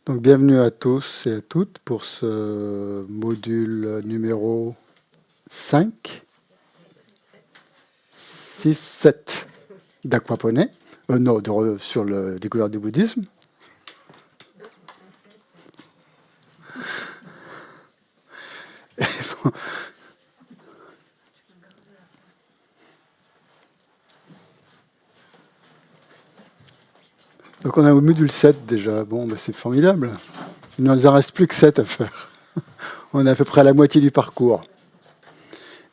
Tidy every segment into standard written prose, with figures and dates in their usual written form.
Donc, bienvenue à tous et à toutes pour ce module numéro 5, 6, 7 d'Aquaponé, non, sur le découverte du bouddhisme. Donc, on est au module 7 déjà. Bon, ben, c'est formidable. Il ne nous en reste plus que 7 à faire. On est à peu près à la moitié du parcours.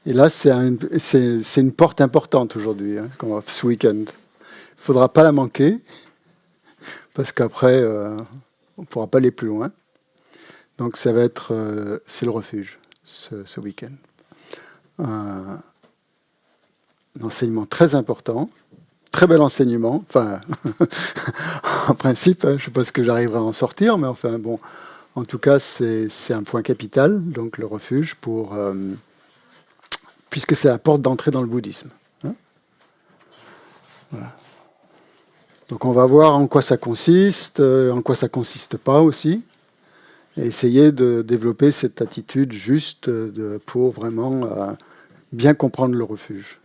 Et là, c'est une porte importante aujourd'hui, hein, ce week-end. Il ne faudra pas la manquer, parce qu'après, on ne pourra pas aller plus loin. Donc ça va être, c'est le refuge, ce week-end. Un enseignement très important, très bel enseignement. Enfin, en principe, je ne sais pas ce que j'arriverai à en sortir, mais enfin bon, en tout cas, c'est un point capital, donc le refuge, puisque c'est la porte d'entrée dans le bouddhisme. Hein, voilà. Donc on va voir en quoi ça consiste, en quoi ça consiste pas aussi, et essayer de développer cette attitude juste pour vraiment bien comprendre le refuge.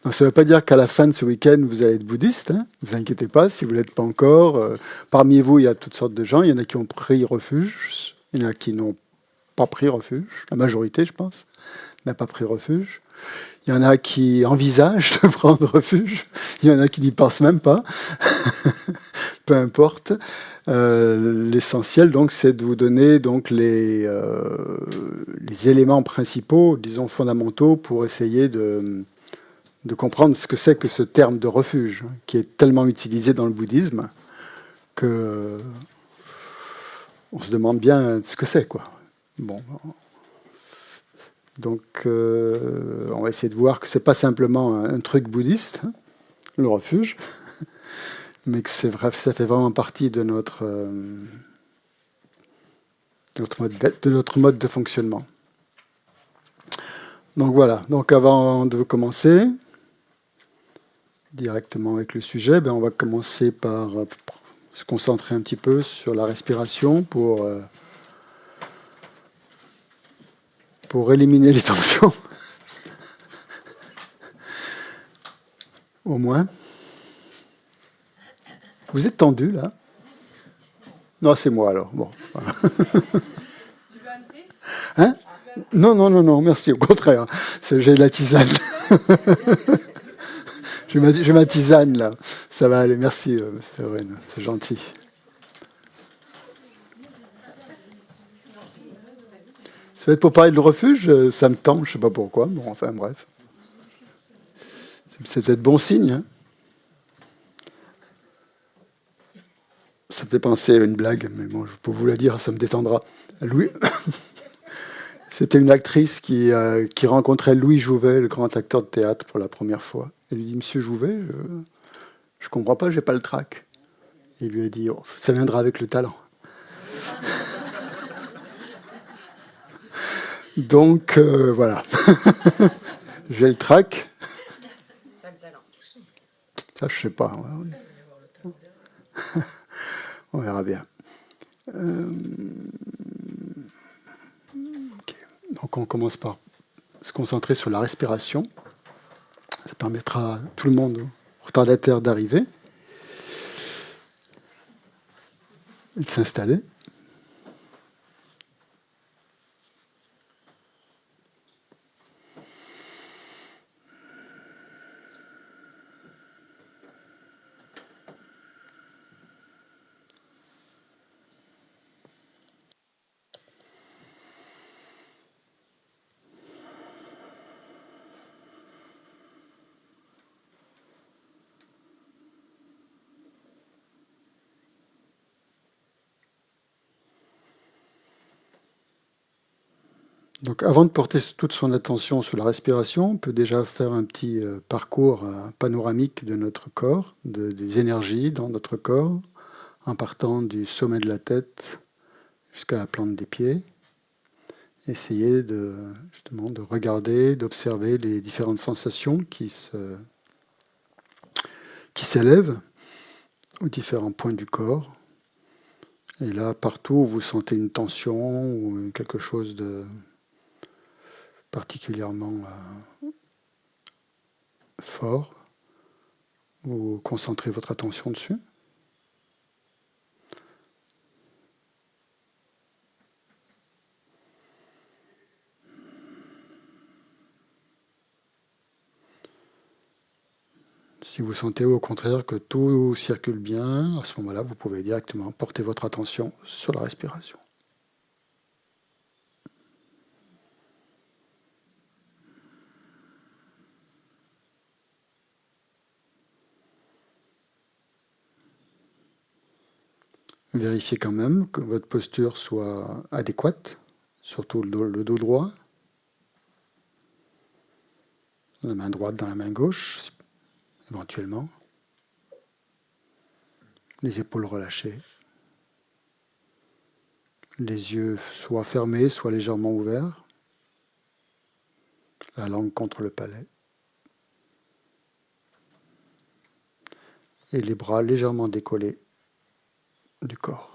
Donc, ça ne veut pas dire qu'à la fin de ce week-end, vous allez être bouddhiste. Hein, ne vous inquiétez pas si vous ne l'êtes pas encore. Parmi vous, il y a toutes sortes de gens. Il y en a qui ont pris refuge. Il y en a qui n'ont pas pris refuge. La majorité, je pense, n'a pas pris refuge. Il y en a qui envisagent de prendre refuge. Il y en a qui n'y pensent même pas. Peu importe. L'essentiel, donc, c'est de vous donner donc, les éléments principaux, disons fondamentaux, pour essayer de comprendre ce que c'est que ce terme de refuge, qui est tellement utilisé dans le bouddhisme que on se demande bien ce que c'est, quoi. Bon, donc on va essayer de voir que c'est pas simplement un truc bouddhiste, hein, le refuge, mais que c'est vrai, ça fait vraiment partie de notre mode de fonctionnement. Donc voilà. Donc avant de commencer directement avec le sujet, on va commencer par se concentrer un petit peu sur la respiration pour éliminer les tensions, au moins. Vous êtes tendu, là? Non, c'est moi, alors. Bon. Voilà. Tu veux un thé? Hein? Non, non, non, non, merci, au contraire. J'ai la tisane. J'ai ma tisane, là. Ça va aller, merci, Séverine, c'est gentil. Ça va être pour parler de refuge, ça me tend, je ne sais pas pourquoi. Bon, enfin, bref. C'est peut-être bon signe, hein. Ça me fait penser à une blague, mais bon, je peux vous la dire, ça me détendra. Louis, c'était une actrice qui rencontrait Louis Jouvet, le grand acteur de théâtre, pour la première fois. Elle lui dit, Monsieur Jouvet, je comprends pas, j'ai pas le trac. Il lui a dit, oh, ça viendra avec le talent. Donc, voilà. J'ai le trac. Ça, je sais pas. On verra bien. Okay. Donc, on commence par se concentrer sur la respiration. Ça permettra à tout le monde, aux retardataires, d'arriver et de s'installer. Donc, avant de porter toute son attention sur la respiration, on peut déjà faire un petit parcours panoramique de notre corps, des énergies dans notre corps, en partant du sommet de la tête jusqu'à la plante des pieds. Essayer justement de regarder, d'observer les différentes sensations qui s'élèvent aux différents points du corps, Et là, partout où vous sentez une tension ou quelque chose de particulièrement fort, vous concentrez votre attention dessus. Si vous sentez au contraire que tout circule bien, à ce moment-là, vous pouvez directement porter votre attention sur la respiration. Vérifiez quand même que votre posture soit adéquate, surtout le dos droit, la main droite dans la main gauche, éventuellement. Les épaules relâchées. Les yeux soit fermés, soit légèrement ouverts. La langue contre le palais. Et les bras légèrement décollés du corps.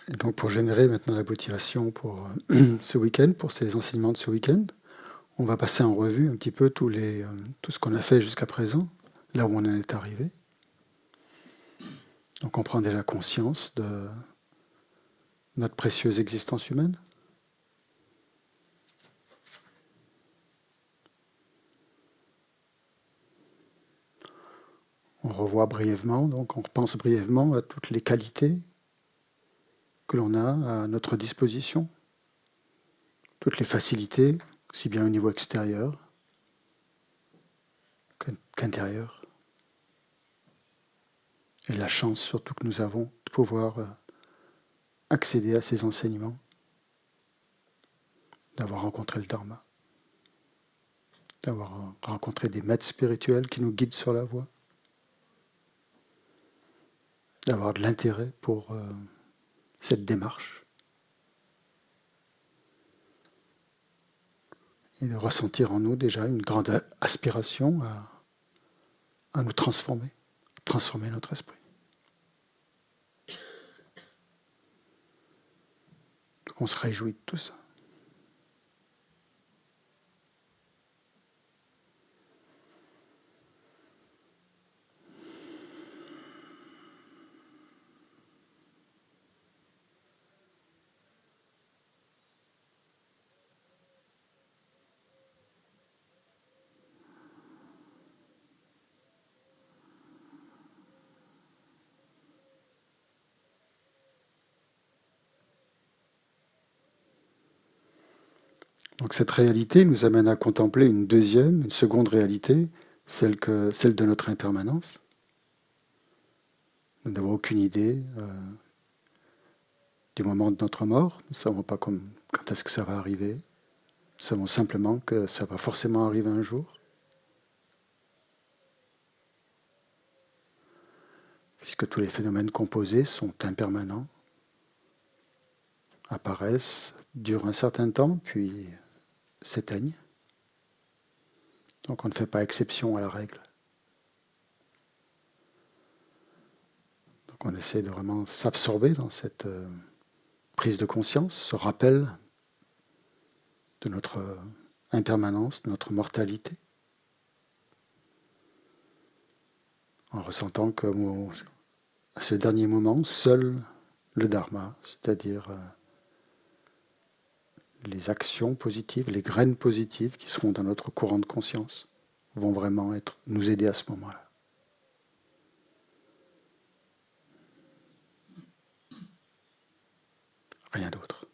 Et donc pour générer maintenant la motivation pour ce week-end, pour ces enseignements de ce week-end, on va passer en revue un petit peu tout ce qu'on a fait jusqu'à présent, là où on en est arrivé. Donc on prend déjà conscience de notre précieuse existence humaine. On revoit brièvement, donc on repense brièvement à toutes les qualités que l'on a à notre disposition, toutes les facilités, aussi bien au niveau extérieur qu'intérieur. Et la chance surtout que nous avons de pouvoir accéder à ces enseignements, d'avoir rencontré le Dharma, d'avoir rencontré des maîtres spirituels qui nous guident sur la voie, d'avoir de l'intérêt pour cette démarche et de ressentir en nous déjà une grande aspiration à nous transformer notre esprit. Donc on se réjouit de tout ça. Donc cette réalité nous amène à contempler une seconde réalité, celle de notre impermanence. Nous n'avons aucune idée du moment de notre mort. Nous ne savons pas quand est-ce que ça va arriver. Nous savons simplement que ça va forcément arriver un jour. Puisque tous les phénomènes composés sont impermanents, apparaissent, durent un certain temps, puis s'éteignent. Donc on ne fait pas exception à la règle. Donc on essaie de vraiment s'absorber dans cette prise de conscience, ce rappel de notre impermanence, de notre mortalité, en ressentant que à ce dernier moment, seul le Dharma, c'est-à-dire les actions positives, les graines positives qui seront dans notre courant de conscience, vont vraiment nous aider à ce moment-là. Rien d'autre.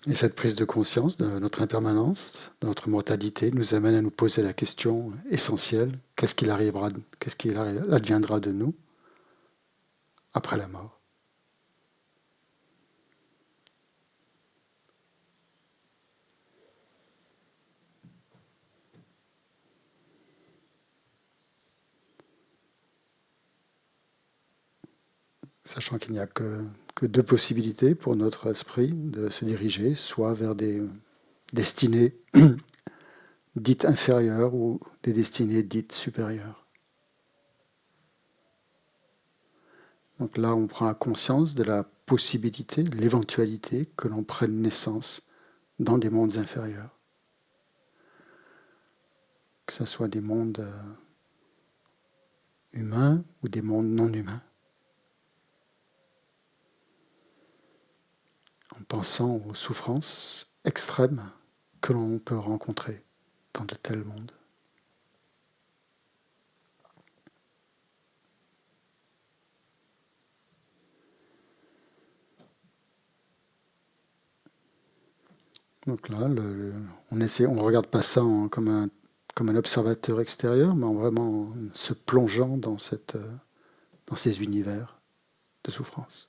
Et cette prise de conscience de notre impermanence, de notre mortalité, nous amène à nous poser la question essentielle, qu'est-ce qu'il adviendra de nous après la mort? Sachant qu'il n'y a que deux possibilités pour notre esprit de se diriger, soit vers des destinées dites inférieures ou des destinées dites supérieures. Donc là, on prend conscience de la possibilité, de l'éventualité que l'on prenne naissance dans des mondes inférieurs. Que ce soit des mondes humains ou des mondes non humains. En pensant aux souffrances extrêmes que l'on peut rencontrer dans de tels mondes. Donc là, on ne regarde pas ça comme un observateur extérieur, mais en vraiment se plongeant dans ces univers de souffrance.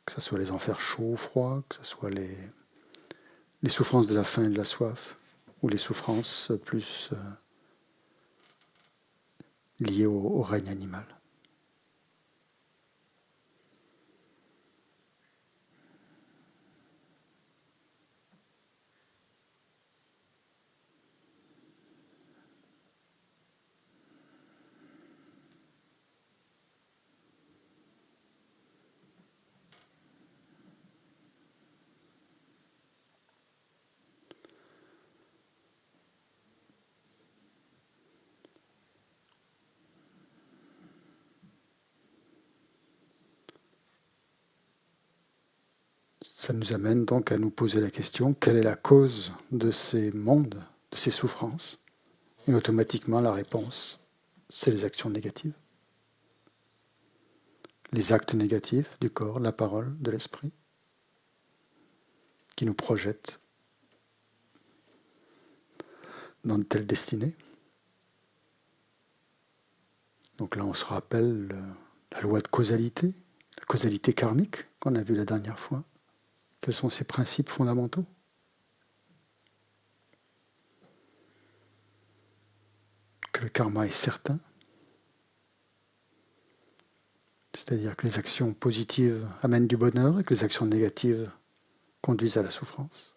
Que ce soit les enfers chauds ou froids, que ce soit les souffrances de la faim et de la soif, ou les souffrances plus liées au règne animal. Ça nous amène donc à nous poser la question, quelle est la cause de ces mondes, de ces souffrances? Et automatiquement, la réponse, c'est les actions négatives. Les actes négatifs du corps, de la parole, de l'esprit, qui nous projettent dans de telles destinées. Donc là, on se rappelle la loi de causalité, la causalité karmique qu'on a vue la dernière fois. Quels sont ces principes fondamentaux? Que le karma est certain, c'est-à-dire que les actions positives amènent du bonheur et que les actions négatives conduisent à la souffrance.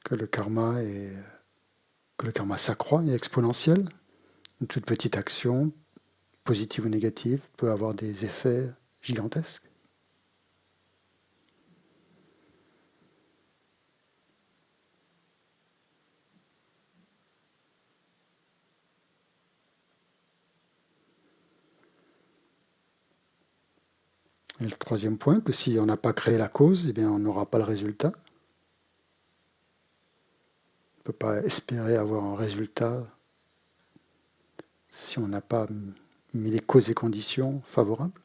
Que le karma s'accroît et est exponentiel. Une toute petite action, positive ou négative, peut avoir des effets gigantesques. Et le troisième point, que si on n'a pas créé la cause, eh bien on n'aura pas le résultat. On ne peut pas espérer avoir un résultat si on n'a pas mis les causes et conditions favorables.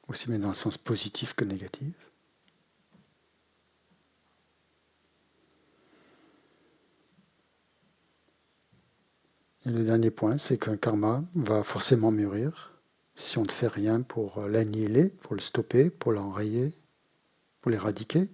Aussi bien dans le sens positif que négatif. Et le dernier point, c'est qu'un karma va forcément mûrir si on ne fait rien pour l'annihiler, pour le stopper, pour l'enrayer, pour l'éradiquer.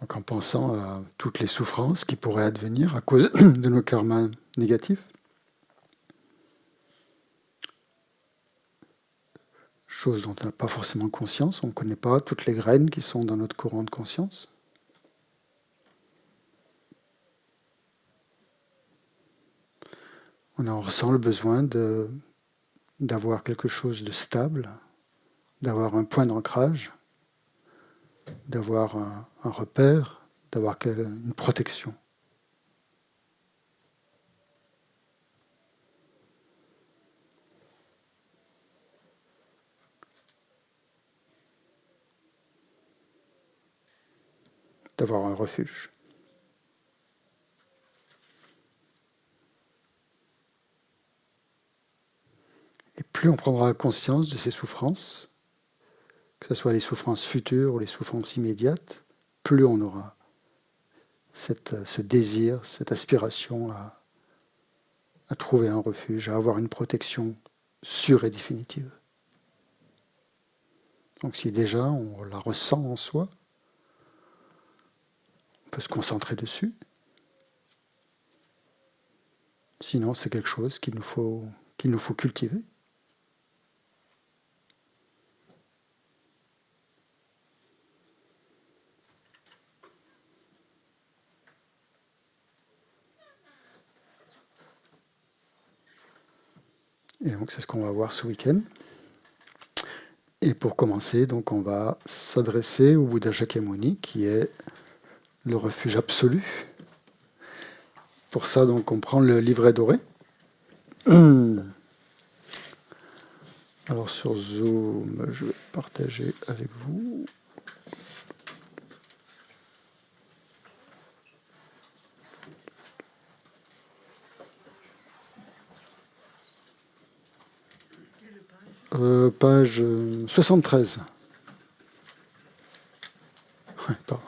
Donc en pensant à toutes les souffrances qui pourraient advenir à cause de nos karmas négatifs, chose dont on n'a pas forcément conscience, on ne connaît pas toutes les graines qui sont dans notre courant de conscience. On en ressent le besoin d'avoir quelque chose de stable, d'avoir un point d'ancrage, d'avoir un repère, d'avoir une protection. D'avoir un refuge. Et plus on prendra conscience de ces souffrances, que ce soit les souffrances futures ou les souffrances immédiates, plus on aura ce désir, cette aspiration à trouver un refuge, à avoir une protection sûre et définitive. Donc si déjà on la ressent en soi, peut se concentrer dessus. Sinon, c'est quelque chose qu'il nous faut cultiver. Et donc, c'est ce qu'on va voir ce week-end. Et pour commencer, donc, on va s'adresser au Bouddha Shakyamuni, qui est le refuge absolu. Pour ça, donc, on prend le livret doré. Alors, sur Zoom, je vais partager avec vous. Page 73. Ouais, pardon.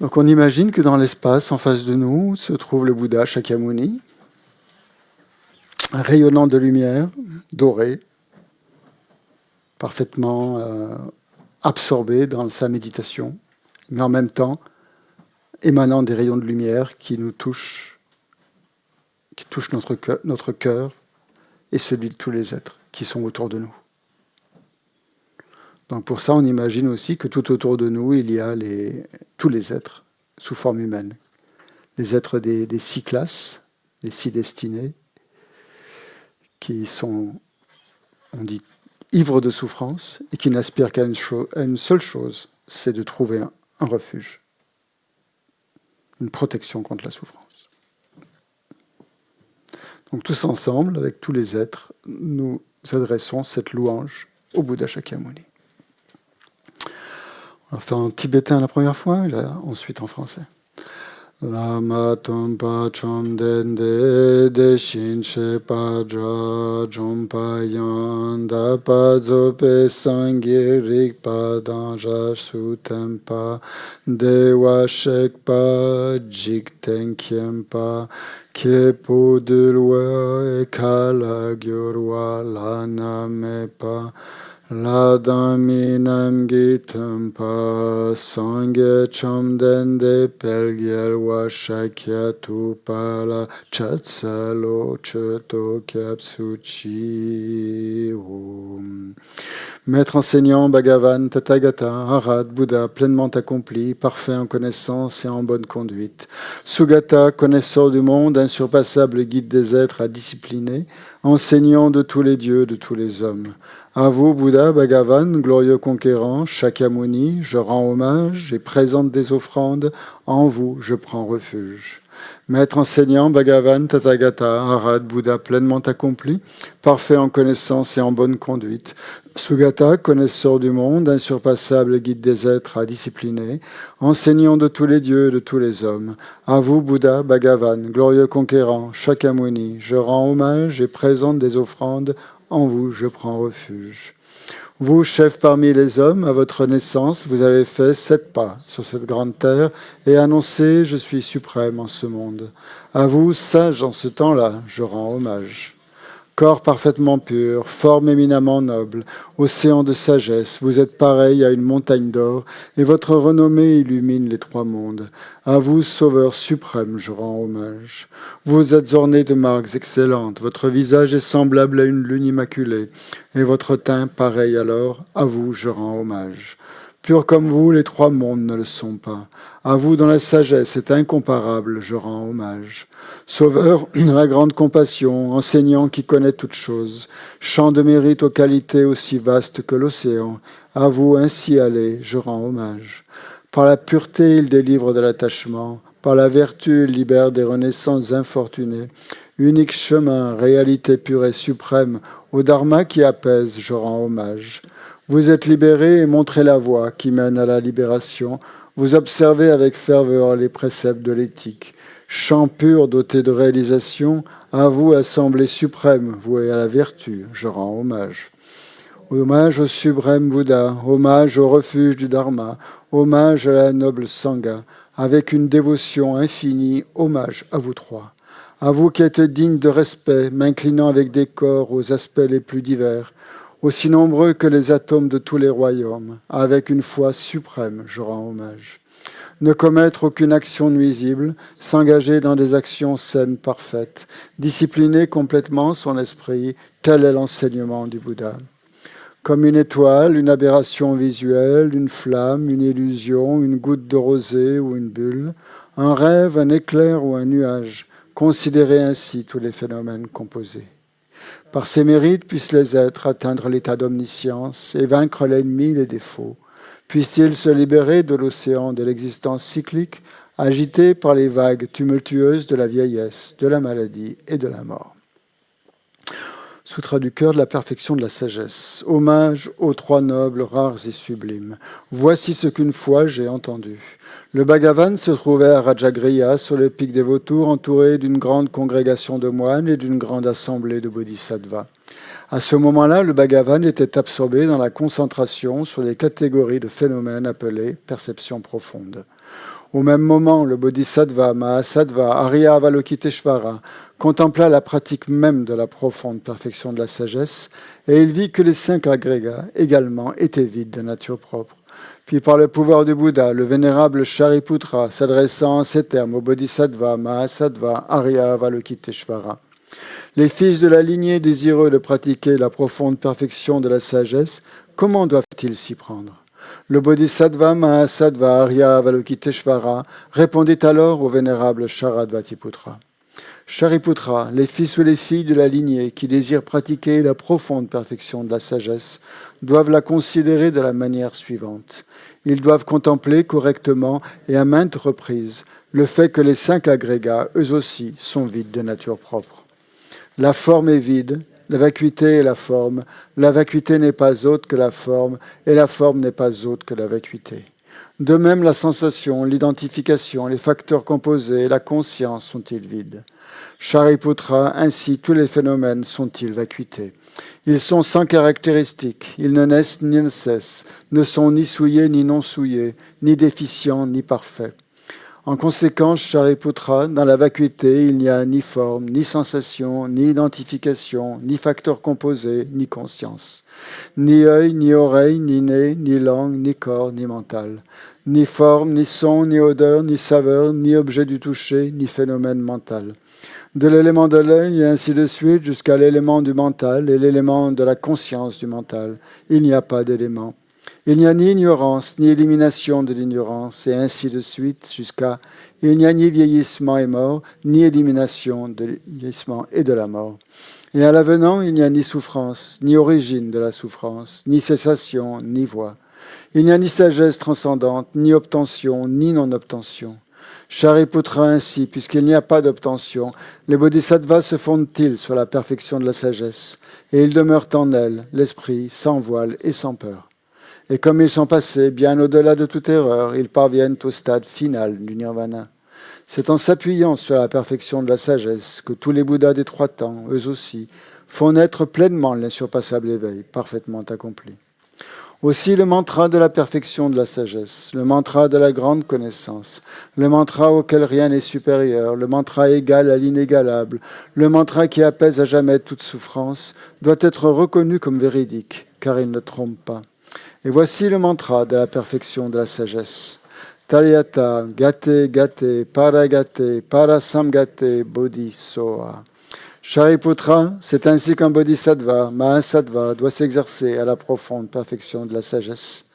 Donc on imagine que dans l'espace en face de nous se trouve le Bouddha Shakyamuni, rayonnant de lumière, doré, parfaitement absorbé dans sa méditation, mais en même temps émanant des rayons de lumière qui nous touchent, notre cœur et celui de tous les êtres qui sont autour de nous. Donc pour ça, on imagine aussi que tout autour de nous, il y a tous les êtres sous forme humaine. Les êtres des 6 classes, les 6 destinées, qui sont, on dit, ivres de souffrance et qui n'aspirent qu'à une seule chose, c'est de trouver un refuge, une protection contre la souffrance. Donc tous ensemble, avec tous les êtres, nous adressons cette louange au Bouddha Shakyamuni. On va faire en tibétain la première fois, et là, ensuite en français. Lama Tompa Chomden de Shinche Padra Jompa Yanda Padzope Sangye Rikpa Danja Sutempa Dewa Shekpa Jikten Kiempa Kiepo de Loi et Kala Gyorwa Lana Mepa Ladaminam Gitampa Sangye Chomden de Pelgyelwa Shakya Tupala Chatsalo Cheto Kyapsuchi Om. Maître enseignant, Bhagavan, Tathagata, Arhat, Bouddha, pleinement accompli, parfait en connaissance et en bonne conduite. Sugata, connaisseur du monde, insurpassable guide des êtres à discipliner, enseignant de tous les dieux, de tous les hommes. À vous, Bouddha, Bhagavan, glorieux conquérant, Shakyamuni, je rends hommage et présente des offrandes. En vous, je prends refuge. Maître enseignant, Bhagavan, Tathagata, Arhat, Bouddha, pleinement accompli, parfait en connaissance et en bonne conduite. Sugata, connaisseur du monde, insurpassable guide des êtres à discipliner, enseignant de tous les dieux et de tous les hommes. À vous, Bouddha, Bhagavan, glorieux conquérant, Shakyamuni, je rends hommage et présente des offrandes. En vous, je prends refuge. Vous, chef parmi les hommes, à votre naissance, vous avez fait 7 pas sur cette grande terre et annoncé « Je suis suprême en ce monde ». À vous, sage en ce temps-là, je rends hommage. Corps parfaitement pur, forme éminemment noble, océan de sagesse, vous êtes pareil à une montagne d'or, et votre renommée illumine les 3 mondes. À vous, Sauveur suprême, je rends hommage. Vous êtes orné de marques excellentes, votre visage est semblable à une lune immaculée, et votre teint pareil alors, à vous, je rends hommage. Pur comme vous, les 3 mondes ne le sont pas. À vous, dont la sagesse est incomparable, je rends hommage. Sauveur, la grande compassion, enseignant qui connaît toutes choses, champ de mérite aux qualités aussi vastes que l'océan, à vous ainsi allez, je rends hommage. Par la pureté, il délivre de l'attachement, par la vertu, il libère des renaissances infortunées. Unique chemin, réalité pure et suprême, au dharma qui apaise, je rends hommage. Vous êtes libérés et montrez la voie qui mène à la libération. Vous observez avec ferveur les préceptes de l'éthique. Chant pur doté de réalisation, à vous, assemblée suprême, vouée à la vertu, je rends hommage. Hommage au suprême Bouddha, hommage au refuge du Dharma, hommage à la noble Sangha, avec une dévotion infinie, hommage à vous 3. À vous qui êtes dignes de respect, m'inclinant avec décor aux aspects les plus divers, aussi nombreux que les atomes de tous les royaumes, avec une foi suprême, je rends hommage. Ne commettre aucune action nuisible, s'engager dans des actions saines, parfaites, discipliner complètement son esprit, tel est l'enseignement du Bouddha. Comme une étoile, une aberration visuelle, une flamme, une illusion, une goutte de rosée ou une bulle, un rêve, un éclair ou un nuage, considérez ainsi tous les phénomènes composés. Par ses mérites puissent les êtres atteindre l'état d'omniscience et vaincre l'ennemi, les défauts. Puissent-ils se libérer de l'océan de l'existence cyclique, agité par les vagues tumultueuses de la vieillesse, de la maladie et de la mort. Sutra du cœur de la perfection de la sagesse. Hommage aux trois nobles, rares et sublimes. Voici ce qu'une fois j'ai entendu. Le Bhagavan se trouvait à Rajagriha, sur le pic des vautours, entouré d'une grande congrégation de moines et d'une grande assemblée de bodhisattvas. À ce moment-là, le Bhagavan était absorbé dans la concentration sur les catégories de phénomènes appelés perception profonde. Au même moment, le Bodhisattva, Mahasattva, Arya Avalokiteshvara contempla la pratique même de la profonde perfection de la sagesse et il vit que les 5 agrégats également étaient vides de nature propre. Puis par le pouvoir du Bouddha, le vénérable Shariputra, s'adressant en ces termes au Bodhisattva, Mahasattva, Arya Avalokiteshvara. Les fils de la lignée désireux de pratiquer la profonde perfection de la sagesse, comment doivent-ils s'y prendre ? Le Bodhisattva Mahasattva Arya Avalokiteshvara répondit alors au vénérable Sharadvatiputra. Shariputra, les fils ou les filles de la lignée qui désirent pratiquer la profonde perfection de la sagesse doivent la considérer de la manière suivante. Ils doivent contempler correctement et à maintes reprises le fait que les 5 agrégats, eux aussi, sont vides de nature propre. La forme est vide, la vacuité est la forme n'est pas autre que la forme, et la forme n'est pas autre que la vacuité. De même, la sensation, l'identification, les facteurs composés et la conscience sont-ils vides. Shariputra, ainsi tous les phénomènes sont-ils vacuités. Ils sont sans caractéristiques, ils ne naissent ni ne cessent, ne sont ni souillés ni non souillés, ni déficients ni parfaits. En conséquence, Shariputra, dans la vacuité, il n'y a ni forme, ni sensation, ni identification, ni facteur composé, ni conscience. Ni œil, ni oreille, ni nez, ni langue, ni corps, ni mental. Ni forme, ni son, ni odeur, ni saveur, ni objet du toucher, ni phénomène mental. De l'élément de l'œil et ainsi de suite jusqu'à l'élément du mental et l'élément de la conscience du mental. Il n'y a pas d'élément. Il n'y a ni ignorance, ni élimination de l'ignorance, et ainsi de suite, jusqu'à il n'y a ni vieillissement et mort, ni élimination de vieillissement et de la mort. Et à l'avenant, il n'y a ni souffrance, ni origine de la souffrance, ni cessation, ni voie. Il n'y a ni sagesse transcendante, ni obtention, ni non-obtention. Shariputra ainsi, puisqu'il n'y a pas d'obtention, les bodhisattvas se fondent-ils sur la perfection de la sagesse, et ils demeurent en elle, l'esprit, sans voile et sans peur. Et comme ils sont passés bien au-delà de toute erreur, ils parviennent au stade final du nirvana. C'est en s'appuyant sur la perfection de la sagesse que tous les Bouddhas des 3 temps, eux aussi, font naître pleinement l'insurpassable éveil, parfaitement accompli. Aussi le mantra de la perfection de la sagesse, le mantra de la grande connaissance, le mantra auquel rien n'est supérieur, le mantra égal à l'inégalable, le mantra qui apaise à jamais toute souffrance, doit être reconnu comme véridique, car il ne trompe pas. Et voici le mantra de la perfection de la sagesse. Taryata, gate, gate, paragate, parasamgate, bodhisoa. Shariputra, c'est ainsi qu'un bodhisattva, mahasattva, doit s'exercer à la profonde perfection de la sagesse.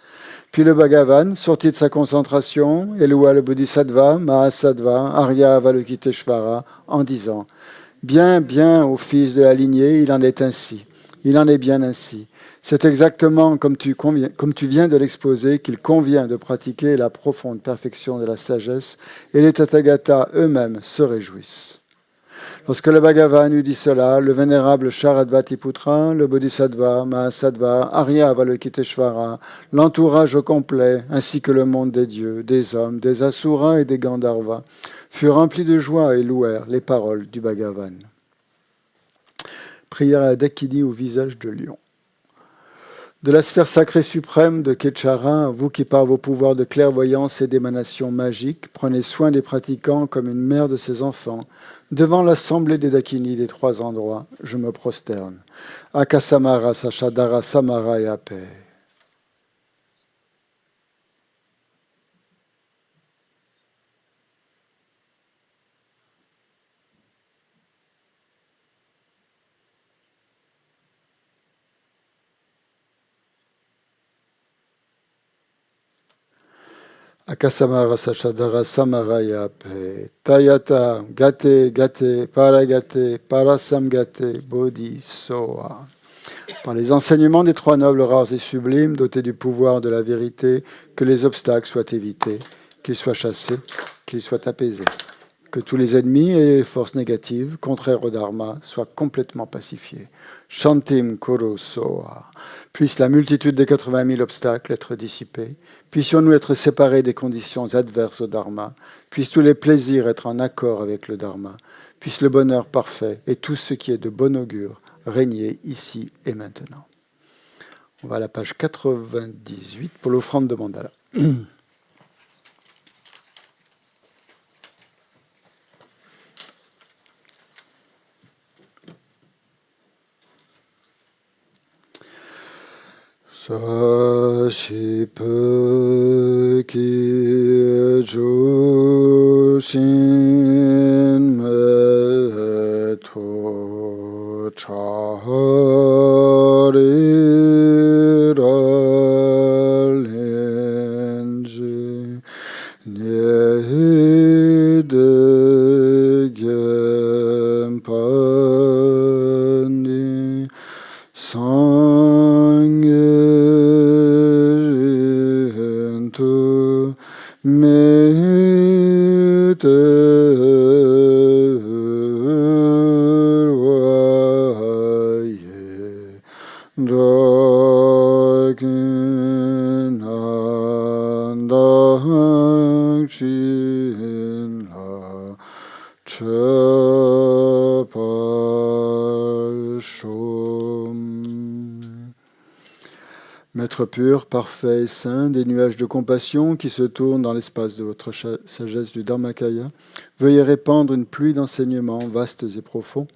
Puis le Bhagavan, sorti de sa concentration, éloigna le bodhisattva, mahasattva, Arya Avalokiteshvara, en disant « Bien, bien, ô fils de la lignée, il en est ainsi. Il en est bien ainsi. C'est exactement comme tu viens de l'exposer qu'il convient de pratiquer la profonde perfection de la sagesse, et les Tathagatas eux-mêmes se réjouissent. » Lorsque le Bhagavan eut dit cela, le vénérable Sharadvatiputra, le Bodhisattva, Mahasattva, Arya Avalokiteshvara, l'entourage au complet, ainsi que le monde des dieux, des hommes, des asuras et des Gandharvas, furent remplis de joie et louèrent les paroles du Bhagavan. Prière à Dakini au visage de lion. De la sphère sacrée suprême de Ketchara, vous qui par vos pouvoirs de clairvoyance et d'émanation magique, prenez soin des pratiquants comme une mère de ses enfants, devant l'assemblée des Dakinis des 3 endroits, je me prosterne. Akasamara Sachadara Samara Yape. Akasamara Sachadara Samaraya Pe Tayata Gate Gate Paragate Parasamgate Bodhi Soa. Par les enseignements des 3 nobles rares et sublimes, dotés du pouvoir de la vérité, que les obstacles soient évités, qu'ils soient chassés, qu'ils soient apaisés. Que tous les ennemis et les forces négatives, contraires au Dharma, soient complètement pacifiés. Shantim Koro Soa. Puisse la multitude des 80 000 obstacles être dissipés. Puissions-nous être séparés des conditions adverses au Dharma. Puissent tous les plaisirs être en accord avec le Dharma. Puisse le bonheur parfait et tout ce qui est de bon augure régner ici et maintenant. On va à la page 98 pour l'offrande de mandala. Sashipa ki joshin meto chari ralenji nyede gempani Sangentu metervaye draginandakshina chapashom. Maître pur, parfait et saint, des nuages de compassion qui se tournent dans l'espace de votre sagesse du Dharmakaya, veuillez répandre une pluie d'enseignements vastes et profonds,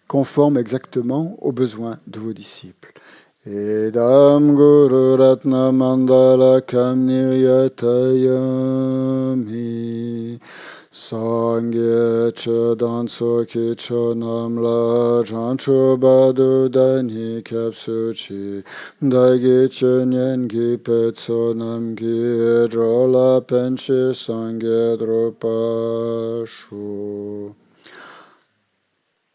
conformes exactement aux besoins de vos disciples. Edam Guru Ratna Mandala Kam Niryatayami Sangye Chedan Soki Chonam La Jancho Badu Dani Kapsuchi Dagi Chenyen Gi Petsonam Gi Drola Penche Sangye Dropashu.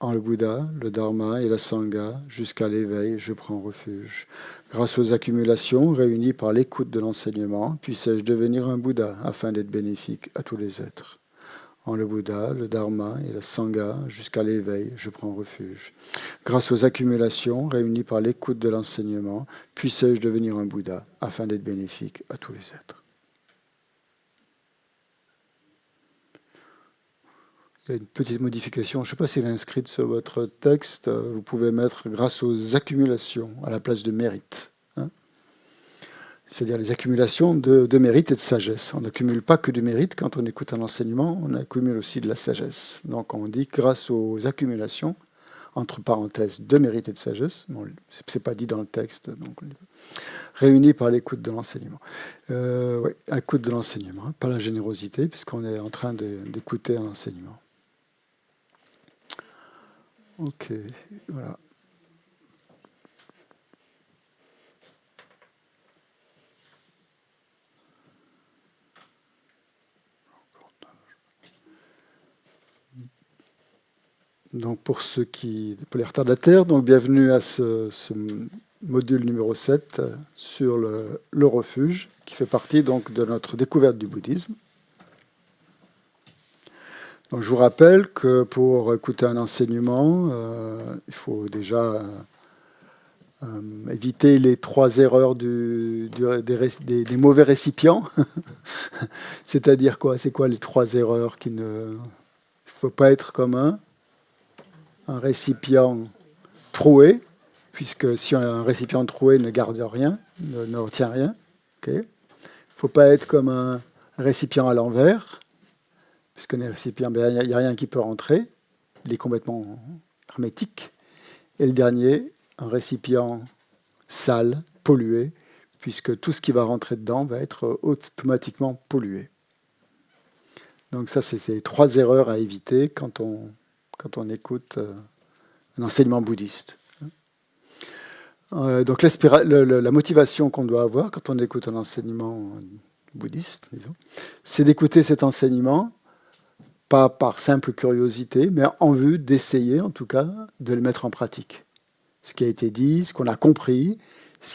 En le Bouddha, le Dharma et la Sangha, jusqu'à l'éveil, je prends refuge. Grâce aux accumulations réunies par l'écoute de l'enseignement, puissais-je devenir un Bouddha afin d'être bénéfique à tous les êtres. En le Bouddha, le Dharma et la Sangha, jusqu'à l'éveil, je prends refuge. Grâce aux accumulations réunies par l'écoute de l'enseignement, puissais-je devenir un Bouddha afin d'être bénéfique à tous les êtres. Il y a une petite modification, je ne sais pas si elle est inscrite sur votre texte, vous pouvez mettre grâce aux accumulations à la place de mérite. C'est-à-dire les accumulations de mérite et de sagesse. On n'accumule pas que du mérite quand on écoute un enseignement, on accumule aussi de la sagesse. Donc on dit grâce aux accumulations, entre parenthèses, de mérite et de sagesse, bon, ce n'est pas dit dans le texte, donc réunis par l'écoute de l'enseignement. Oui, l'écoute de l'enseignement, pas la générosité, puisqu'on est en train d'écouter un enseignement. Ok, voilà. Donc pour les retardataires, donc bienvenue à ce module numéro 7 sur le refuge, qui fait partie donc de notre découverte du bouddhisme. Donc je vous rappelle que pour écouter un enseignement, il faut déjà éviter les 3 erreurs des mauvais récipients. C'est-à-dire quoi? C'est quoi les 3 erreurs Il ne faut pas être comme un récipient troué, puisque si un récipient troué ne garde rien, ne retient rien. Il ne faut pas être comme un récipient à l'envers, puisque les récipients, il n'y a rien qui peut rentrer. Il est complètement hermétique. Et le dernier, un récipient sale, pollué, puisque tout ce qui va rentrer dedans va être automatiquement pollué. Donc ça, c'est les 3 erreurs à éviter quand on écoute un enseignement bouddhiste. Donc la motivation qu'on doit avoir quand on écoute un enseignement bouddhiste, disons, c'est d'écouter cet enseignement, pas par simple curiosité, mais en vue d'essayer, en tout cas, de le mettre en pratique. Ce qui a été dit, ce qu'on a compris,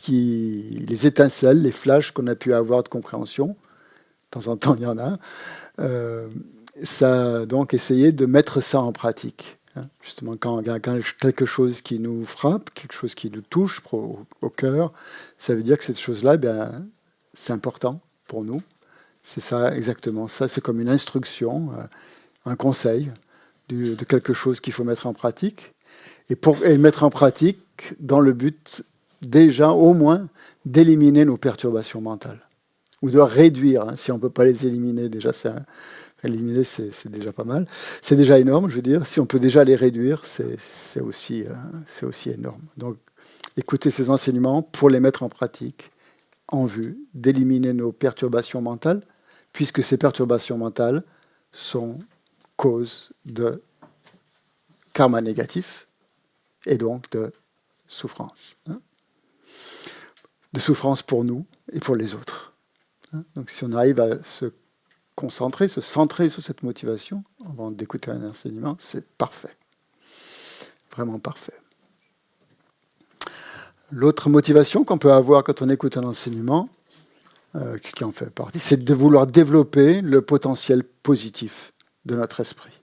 les étincelles, les flashs qu'on a pu avoir de compréhension, de temps en temps il y en a, ça, donc essayer de mettre ça en pratique. Justement, quand il y a quelque chose qui nous frappe, quelque chose qui nous touche au cœur, ça veut dire que cette chose-là, c'est important pour nous. C'est ça, exactement. Ça, c'est comme une instruction, un conseil de quelque chose qu'il faut mettre en pratique. Et le mettre en pratique dans le but, déjà, au moins, d'éliminer nos perturbations mentales. Ou de réduire, si on ne peut pas les éliminer, déjà, éliminer, c'est déjà pas mal. C'est déjà énorme, je veux dire. Si on peut déjà les réduire, c'est aussi énorme. Donc, écouter ces enseignements pour les mettre en pratique en vue d'éliminer nos perturbations mentales, puisque ces perturbations mentales sont cause de karma négatif et donc de souffrance. De souffrance pour nous et pour les autres. Donc, si on arrive à se concentrer, se centrer sur cette motivation avant d'écouter un enseignement, c'est parfait. Vraiment parfait. L'autre motivation qu'on peut avoir quand on écoute un enseignement, qui en fait partie, c'est de vouloir développer le potentiel positif de notre esprit.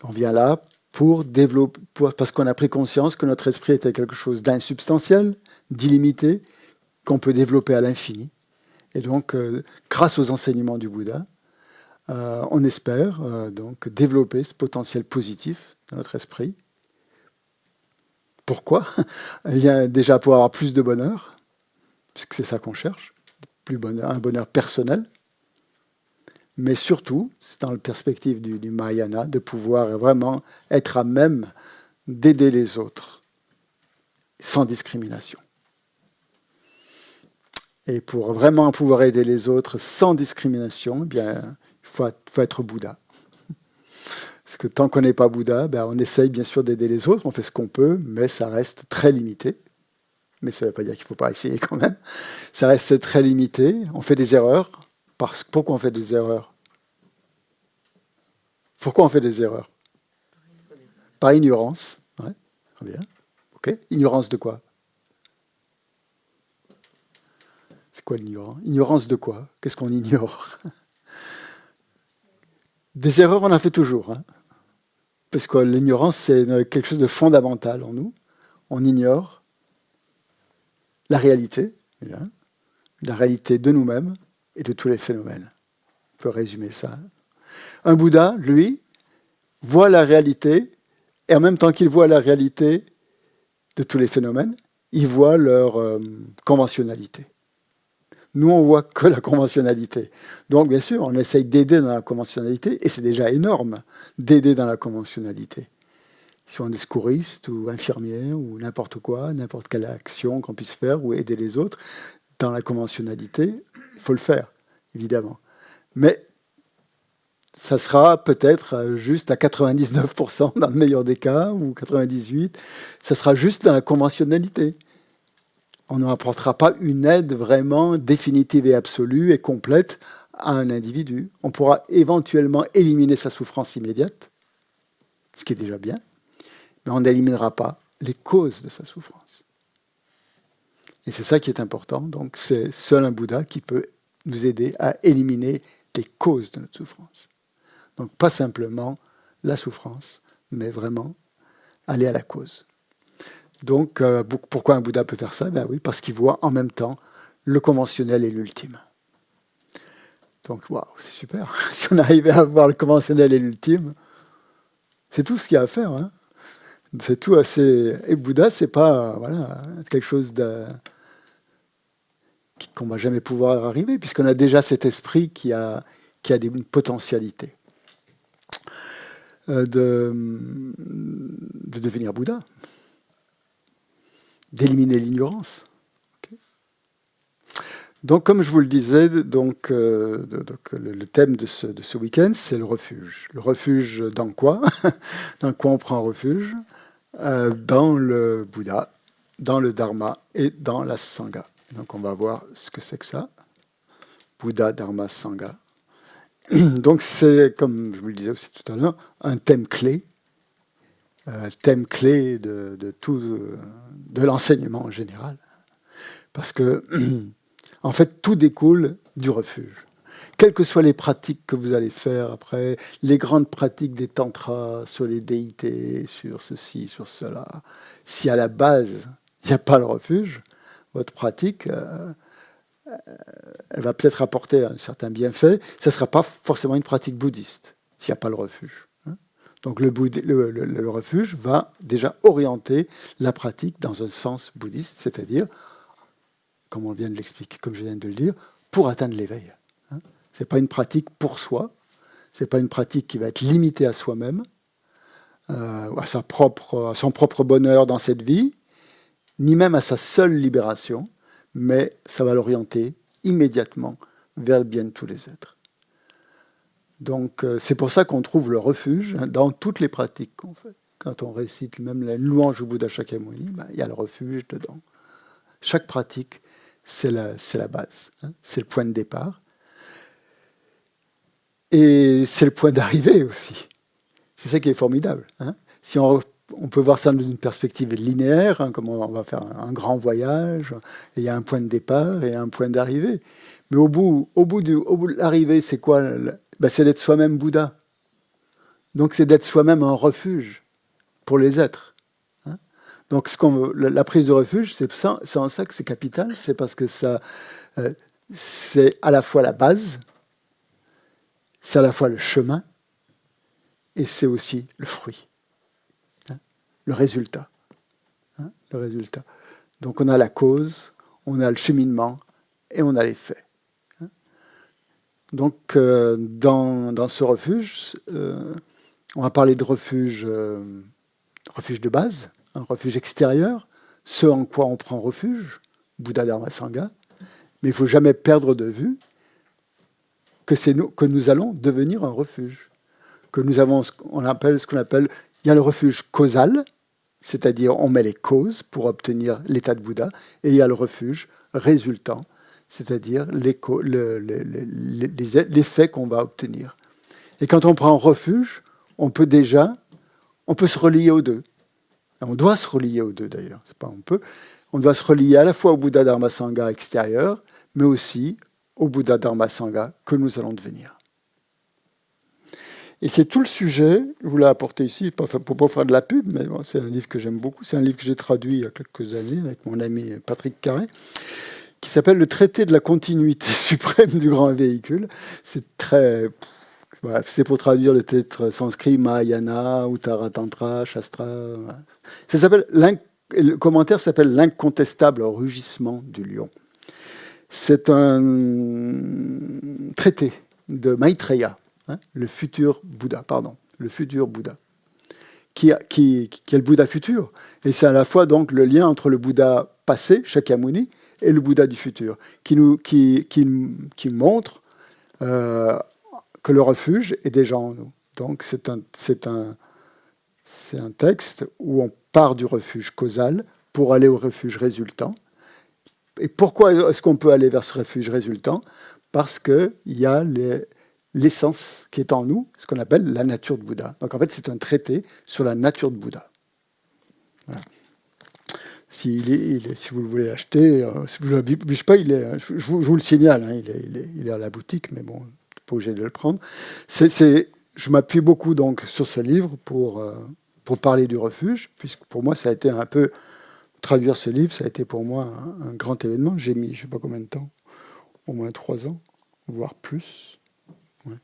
On vient là pour développer, parce qu'on a pris conscience que notre esprit était quelque chose d'insubstantiel, d'illimité, qu'on peut développer à l'infini. Et donc, grâce aux enseignements du Bouddha, on espère donc développer ce potentiel positif dans notre esprit. Pourquoi ? Il y a déjà pour avoir plus de bonheur, puisque c'est ça qu'on cherche, un bonheur personnel, mais surtout, c'est dans la perspective du Mahayana, de pouvoir vraiment être à même d'aider les autres sans discrimination. Et pour vraiment pouvoir aider les autres sans discrimination, il faut être Bouddha. Parce que tant qu'on n'est pas Bouddha, on essaye bien sûr d'aider les autres, on fait ce qu'on peut, mais ça reste très limité. Mais ça ne veut pas dire qu'il ne faut pas essayer quand même. Ça reste très limité, on fait des erreurs. Pourquoi on fait des erreurs ? Pourquoi on fait des erreurs ? Par ignorance. Ouais, très bien. Okay. Ignorance de quoi ? C'est quoi l'ignorance ? Ignorance de quoi ? Qu'est-ce qu'on ignore ? Des erreurs, on en fait toujours. Parce que l'ignorance, c'est quelque chose de fondamental en nous. On ignore la réalité de nous-mêmes et de tous les phénomènes. On peut résumer ça. Un Bouddha, lui, voit la réalité, et en même temps qu'il voit la réalité de tous les phénomènes, il voit leur conventionnalité. Nous, on voit que la conventionnalité. Donc, bien sûr, on essaye d'aider dans la conventionnalité, et c'est déjà énorme d'aider dans la conventionnalité. Si on est secouriste ou infirmière ou n'importe quoi, n'importe quelle action qu'on puisse faire ou aider les autres, dans la conventionnalité, il faut le faire, évidemment. Mais ça sera peut-être juste à 99% dans le meilleur des cas, ou 98%, ça sera juste dans la conventionnalité. On n'apportera pas une aide vraiment définitive et absolue et complète à un individu. On pourra éventuellement éliminer sa souffrance immédiate, ce qui est déjà bien, mais on n'éliminera pas les causes de sa souffrance. Et c'est ça qui est important. Donc c'est seul un Bouddha qui peut nous aider à éliminer les causes de notre souffrance. Donc pas simplement la souffrance, mais vraiment aller à la cause. Donc, pourquoi un Bouddha peut faire ça ? Oui, parce qu'il voit en même temps le conventionnel et l'ultime. Donc, waouh, c'est super. Si on arrivait à voir le conventionnel et l'ultime, c'est tout ce qu'il y a à faire. C'est tout assez... Et Bouddha, c'est pas voilà, quelque chose qu'on ne va jamais pouvoir arriver, puisqu'on a déjà cet esprit qui a une potentialité de devenir Bouddha, d'éliminer l'ignorance. Okay. Donc, comme je vous le disais, le thème de ce week-end, c'est le refuge. Le refuge dans quoi? Dans quoi on prend refuge? Dans le Bouddha, dans le Dharma et dans la Sangha. Donc, on va voir ce que c'est que ça. Bouddha, Dharma, Sangha. Donc, c'est, comme je vous le disais aussi tout à l'heure, un thème clé de l'enseignement en général. Parce que, en fait, tout découle du refuge. Quelles que soient les pratiques que vous allez faire après, les grandes pratiques des tantras sur les déités, sur ceci, sur cela, si à la base, il n'y a pas le refuge, votre pratique, elle va peut-être apporter un certain bienfait, ça ne sera pas forcément une pratique bouddhiste, s'il n'y a pas le refuge. Donc le refuge va déjà orienter la pratique dans un sens bouddhiste, c'est-à-dire, comme on vient de l'expliquer, comme je viens de le dire, pour atteindre l'éveil. Ce n'est pas une pratique pour soi, ce n'est pas une pratique qui va être limitée à soi-même, à son propre bonheur dans cette vie, ni même à sa seule libération, mais ça va l'orienter immédiatement vers le bien de tous les êtres. Donc c'est pour ça qu'on trouve le refuge dans toutes les pratiques qu'on fait. Quand on récite même la louange au Bouddha Shakyamuni, il y a le refuge dedans. Chaque pratique, c'est la base, c'est le point de départ. Et c'est le point d'arrivée aussi. C'est ça qui est formidable. Si on peut voir ça d'une perspective linéaire, comme on va faire un grand voyage, et il y a un point de départ et un point d'arrivée. Mais au bout de l'arrivée, c'est quoi? C'est d'être soi-même Bouddha. Donc c'est d'être soi-même un refuge pour les êtres. Donc la prise de refuge, c'est en ça que c'est capital, c'est parce que ça, c'est à la fois la base, c'est à la fois le chemin, et c'est aussi le fruit, le résultat. Le résultat. Donc on a la cause, on a le cheminement, et on a les faits. Donc dans ce refuge, on va parler de refuge de base, un refuge extérieur, ce en quoi on prend refuge, Bouddha, Dharma, Sangha, mais il ne faut jamais perdre de vue que nous allons devenir un refuge. Que nous avons ce qu'on appelle, il y a le refuge causal, c'est-à-dire on met les causes pour obtenir l'état de Bouddha, et il y a le refuge résultant, c'est-à-dire les faits qu'on va obtenir. Et quand on prend refuge, on peut se relier aux deux. On doit se relier aux deux d'ailleurs, c'est pas on peut. On doit se relier à la fois au Bouddha Dharma Sangha extérieur, mais aussi au Bouddha Dharma Sangha que nous allons devenir. Et c'est tout le sujet, je vous l'ai apporté ici, pour ne pas faire de la pub, mais bon, c'est un livre que j'aime beaucoup. C'est un livre que j'ai traduit il y a quelques années avec mon ami Patrick Carré, qui s'appelle « Le traité de la continuité suprême du grand véhicule ». C'est très... Bref, c'est pour traduire le titre sanskrit Mahayana, Uttara Tantra, Shastra. Ça s'appelle, le commentaire s'appelle « L'incontestable rugissement du lion ». C'est un traité de Maitreya, le futur Bouddha, qui est le Bouddha futur. Et c'est à la fois donc le lien entre le Bouddha passé, Shakyamuni, et le Bouddha du futur, qui montre que le refuge est déjà en nous. Donc c'est un texte où on part du refuge causal pour aller au refuge résultant. Et pourquoi est-ce qu'on peut aller vers ce refuge résultant? Parce qu'il y a l'essence qui est en nous, ce qu'on appelle la nature de Bouddha. Donc en fait, c'est un traité sur la nature de Bouddha. Voilà. Si vous le voulez acheter, si vous ne l'oblige pas, je vous le signale, il est à la boutique, mais bon, pas obligé de le prendre. Je m'appuie beaucoup donc sur ce livre pour parler du refuge, puisque pour moi, ça a été un peu... Traduire ce livre, ça a été pour moi un grand événement. J'ai mis, je ne sais pas combien de temps, au moins 3 ans, voire plus. Ouais.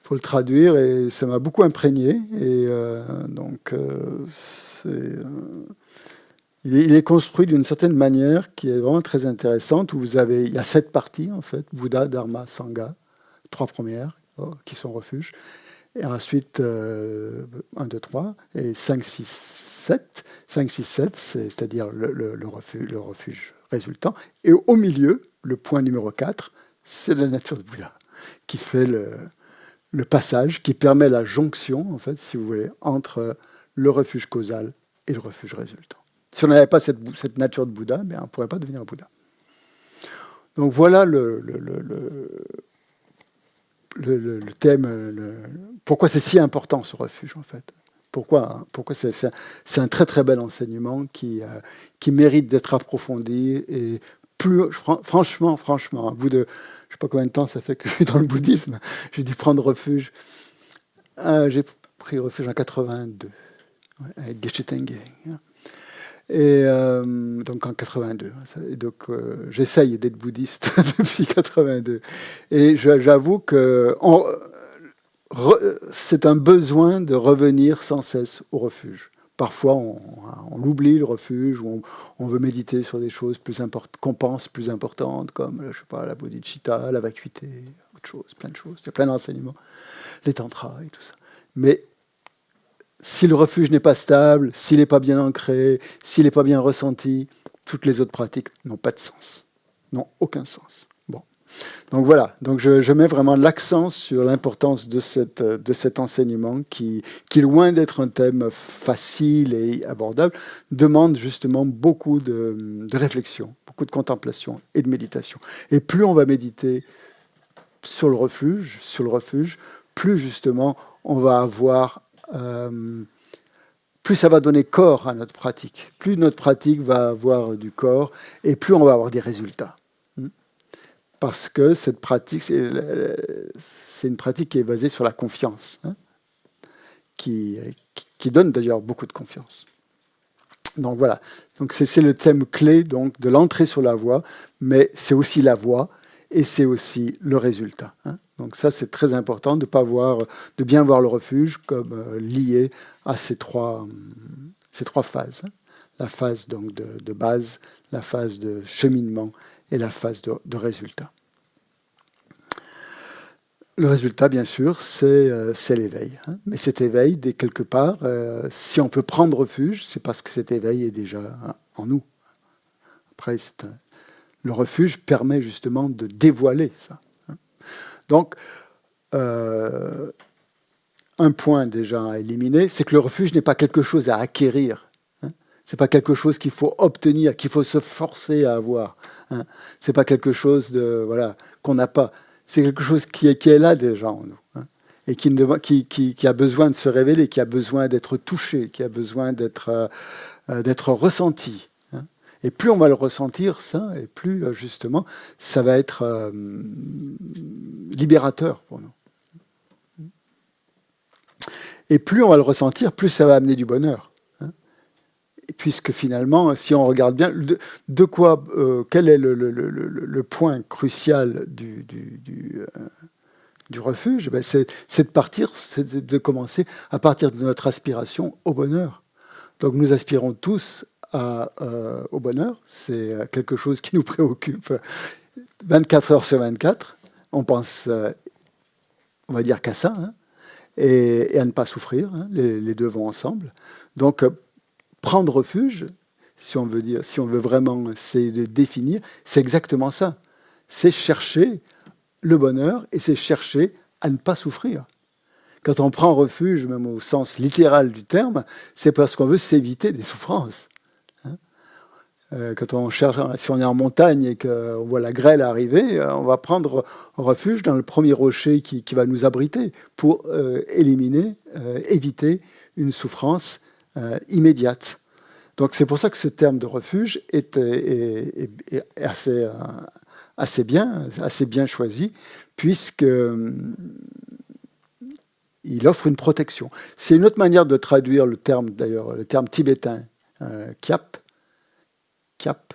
Faut le traduire et ça m'a beaucoup imprégné. Et il est construit d'une certaine manière qui est vraiment très intéressante, où il y a 7 parties en fait, Bouddha, Dharma, Sangha, 3 premières qui sont refuges. Et ensuite, 1, 2, 3, et 5, 6, 7. 5, 6, 7, c'est-à-dire le refuge résultant. Et au milieu, le point numéro 4, c'est la nature de Bouddha, qui fait le passage, qui permet la jonction, en fait, si vous voulez, entre le refuge causal et le refuge résultant. Si on n'avait pas cette nature de Bouddha, ben, on ne pourrait pas devenir un Bouddha. Donc voilà le thème, pourquoi c'est si important ce refuge en fait. Pourquoi c'est un très très bel enseignement qui mérite d'être approfondi et franchement, au bout de je ne sais pas combien de temps ça fait que je suis dans le bouddhisme, j'ai dû prendre refuge. J'ai pris refuge en 82 avec Geshe Tenge. Et donc en 82. Et donc j'essaye d'être bouddhiste depuis 82. Et j'avoue que c'est un besoin de revenir sans cesse au refuge. Parfois, on l'oublie, le refuge, ou on veut méditer sur des choses qu'on pense plus importantes, comme, je sais pas, la bodhicitta, la vacuité, autre chose, plein de choses. Il y a plein d'enseignements, les tantras et tout ça. Mais si le refuge n'est pas stable, s'il n'est pas bien ancré, s'il n'est pas bien ressenti, toutes les autres pratiques n'ont pas de sens, n'ont aucun sens. Bon. Donc voilà, donc je mets vraiment l'accent sur l'importance de cet enseignement qui, loin d'être un thème facile et abordable, demande justement beaucoup de réflexion, beaucoup de contemplation et de méditation. Et plus on va méditer sur le refuge, plus justement on va avoir plus ça va donner corps à notre pratique. Plus notre pratique va avoir du corps et plus on va avoir des résultats. Parce que cette pratique, c'est une pratique qui est basée sur la confiance, qui donne d'ailleurs beaucoup de confiance. Donc voilà, donc c'est le thème clé donc, de l'entrée sur la voie, mais c'est aussi la voie et c'est aussi le résultat. Donc ça, c'est très important de bien voir le refuge comme lié à ces trois phases. La phase donc, de base, la phase de cheminement et la phase de résultat. Le résultat, bien sûr, c'est l'éveil. Mais cet éveil, dès quelque part, si on peut prendre refuge, c'est parce que cet éveil est déjà en nous. Après, le refuge permet justement de dévoiler ça. Donc, un point déjà à éliminer, c'est que le refuge n'est pas quelque chose à acquérir. Ce n'est pas quelque chose qu'il faut obtenir, qu'il faut se forcer à avoir. Ce n'est pas quelque chose qu'on n'a pas. C'est quelque chose qui est là déjà en nous. Et qui a besoin de se révéler, qui a besoin d'être touché, qui a besoin d'être ressenti. Et plus on va le ressentir, ça, et plus, justement, ça va être libérateur pour nous. Et plus on va le ressentir, plus ça va amener du bonheur. Puisque finalement, si on regarde bien, quel est le point crucial du refuge, c'est de commencer à partir de notre aspiration au bonheur. Donc nous aspirons tous au bonheur, c'est quelque chose qui nous préoccupe 24 heures sur 24. On pense, on va dire qu'à ça, et à ne pas souffrir. Les deux vont ensemble. Donc prendre refuge, si on veut vraiment essayer de définir, c'est exactement ça. C'est chercher le bonheur et c'est chercher à ne pas souffrir. Quand on prend refuge, même au sens littéral du terme, c'est parce qu'on veut s'éviter des souffrances. Quand on cherche, si on est en montagne et qu'on voit la grêle arriver, on va prendre refuge dans le premier rocher qui va nous abriter pour éviter une souffrance immédiate. Donc c'est pour ça que ce terme de refuge est assez bien choisi, puisqu'il offre une protection. C'est une autre manière de traduire le terme tibétain, kyap. Kyap,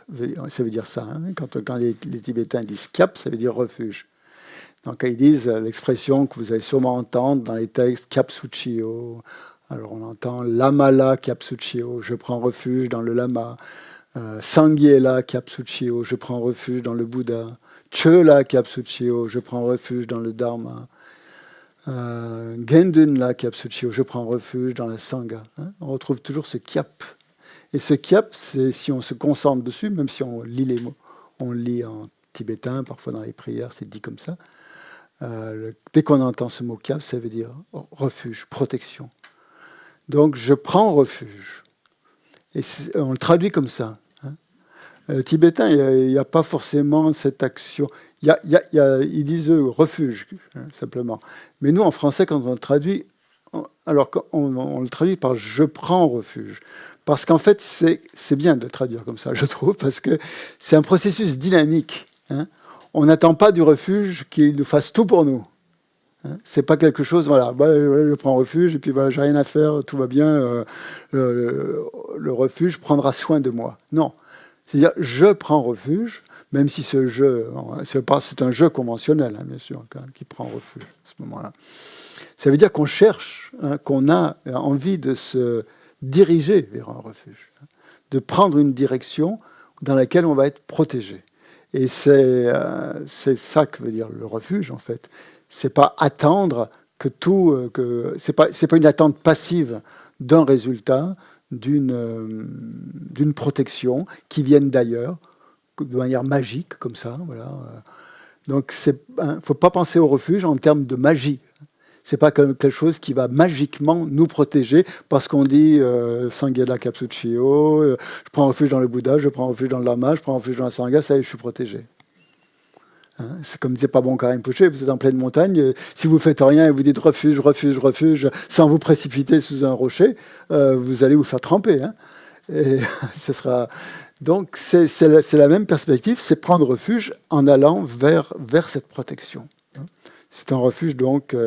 ça veut dire ça. Quand les Tibétains disent kyap, ça veut dire refuge. Donc, ils disent l'expression que vous allez sûrement entendre dans les textes Kyapsuchio. Alors, on entend Lamala Kyapsuchio, je prends refuge dans le lama. Sangyela Kyapsuchio, je prends refuge dans le Bouddha. Chöla Kyapsuchio, je prends refuge dans le Dharma. Gendunla Kyapsuchio, je prends refuge dans la Sangha. On retrouve toujours ce kyap. Et ce kyap, c'est si on se concentre dessus, même si on lit les mots, on lit en tibétain, parfois dans les prières, c'est dit comme ça. Dès qu'on entend ce mot kyap, ça veut dire refuge, protection. Donc, je prends refuge. Et on le traduit comme ça. Le tibétain, il n'y a pas forcément cette action. Ils disent refuge, simplement. Mais nous, en français, quand on le traduit, alors on le traduit par je prends refuge. Parce qu'en fait, c'est bien de le traduire comme ça, je trouve, parce que c'est un processus dynamique. On n'attend pas du refuge qu'il nous fasse tout pour nous. C'est pas quelque chose, voilà, je prends refuge et puis voilà, j'ai rien à faire, tout va bien, le refuge prendra soin de moi. Non. C'est-à-dire, je prends refuge, même si ce jeu, c'est un jeu conventionnel, bien sûr, qui prend refuge à ce moment-là. Ça veut dire qu'on cherche, qu'on a envie de se diriger vers un refuge, de prendre une direction dans laquelle on va être protégé. Et c'est ça que veut dire le refuge, en fait. C'est pas attendre c'est pas une attente passive d'un résultat, d'une protection qui vienne d'ailleurs, de manière magique, comme ça. Voilà. Donc, il ne faut pas penser au refuge en termes de magie. Ce n'est pas quelque chose qui va magiquement nous protéger parce qu'on dit Sanghela Kyapsuchio, je prends refuge dans le Bouddha, je prends refuge dans le Lama, je prends refuge dans la Sangha, ça y est, je suis protégé. C'est comme disait Pabon Karim Poche, vous êtes en pleine montagne, si vous ne faites rien et vous dites refuge, refuge, refuge, sans vous précipiter sous un rocher, vous allez vous faire tremper. Et ce sera... Donc c'est la même perspective, c'est prendre refuge en allant vers cette protection. C'est un refuge donc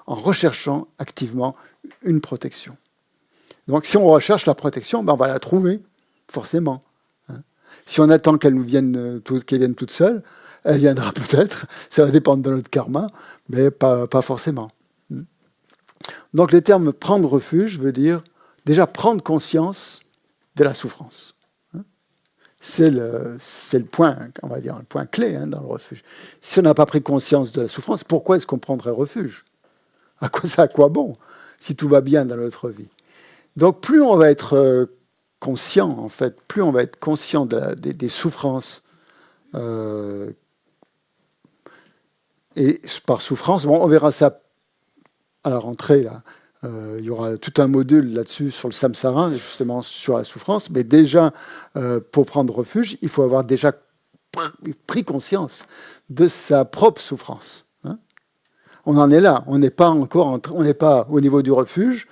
en recherchant activement une protection. Donc si on recherche la protection, on va la trouver, forcément. Si on attend qu'elle vienne toute seule, elle viendra peut-être, ça va dépendre de notre karma, mais pas forcément. Donc les termes prendre refuge veut dire déjà prendre conscience de la souffrance. C'est le point, on va dire, un point clé dans le refuge. Si on n'a pas pris conscience de la souffrance, pourquoi est-ce qu'on prendrait refuge ? À quoi bon, si tout va bien dans notre vie ? Donc plus on va être conscient, en fait, plus on va être conscient des souffrances. Et par souffrance, on verra ça à la rentrée, là. Il y aura tout un module là-dessus sur le samsara, justement sur la souffrance. Mais déjà, pour prendre refuge, il faut avoir déjà pris conscience de sa propre souffrance. On en est là. On n'est pas encore, on n'est pas au niveau du refuge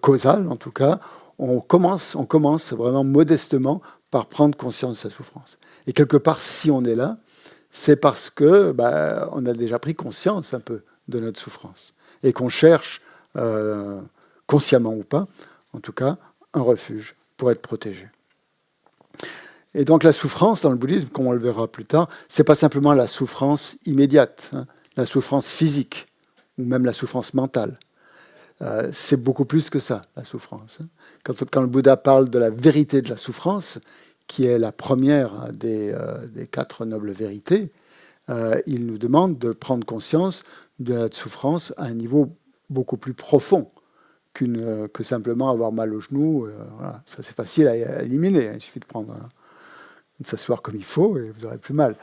causal, en tout cas. On commence vraiment modestement par prendre conscience de sa souffrance. Et quelque part, si on est là, c'est parce que on a déjà pris conscience un peu de notre souffrance et qu'on cherche, consciemment ou pas, en tout cas, un refuge pour être protégé. Et donc la souffrance dans le bouddhisme, comme on le verra plus tard, c'est pas simplement la souffrance immédiate, la souffrance physique ou même la souffrance mentale. C'est beaucoup plus que ça, la souffrance. Quand le Bouddha parle de la vérité de la souffrance, qui est la première des 4 nobles vérités, il nous demande de prendre conscience de la souffrance à un niveau beaucoup plus profond que simplement avoir mal au genou. Voilà. Ça, c'est facile à éliminer. Il suffit de s'asseoir comme il faut et vous n'aurez plus mal.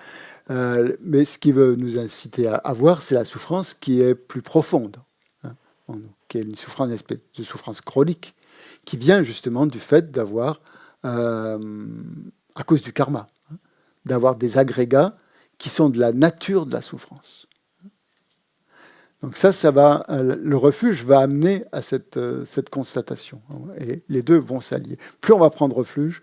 Mais ce qui veut nous inciter à voir, c'est la souffrance qui est plus profonde, en nous, qui est une souffrance, une espèce de souffrance chronique, qui vient justement du fait d'avoir, à cause du karma, d'avoir des agrégats qui sont de la nature de la souffrance. Donc ça va, le refuge va amener à cette constatation. Et les deux vont s'allier. Plus on va prendre refuge,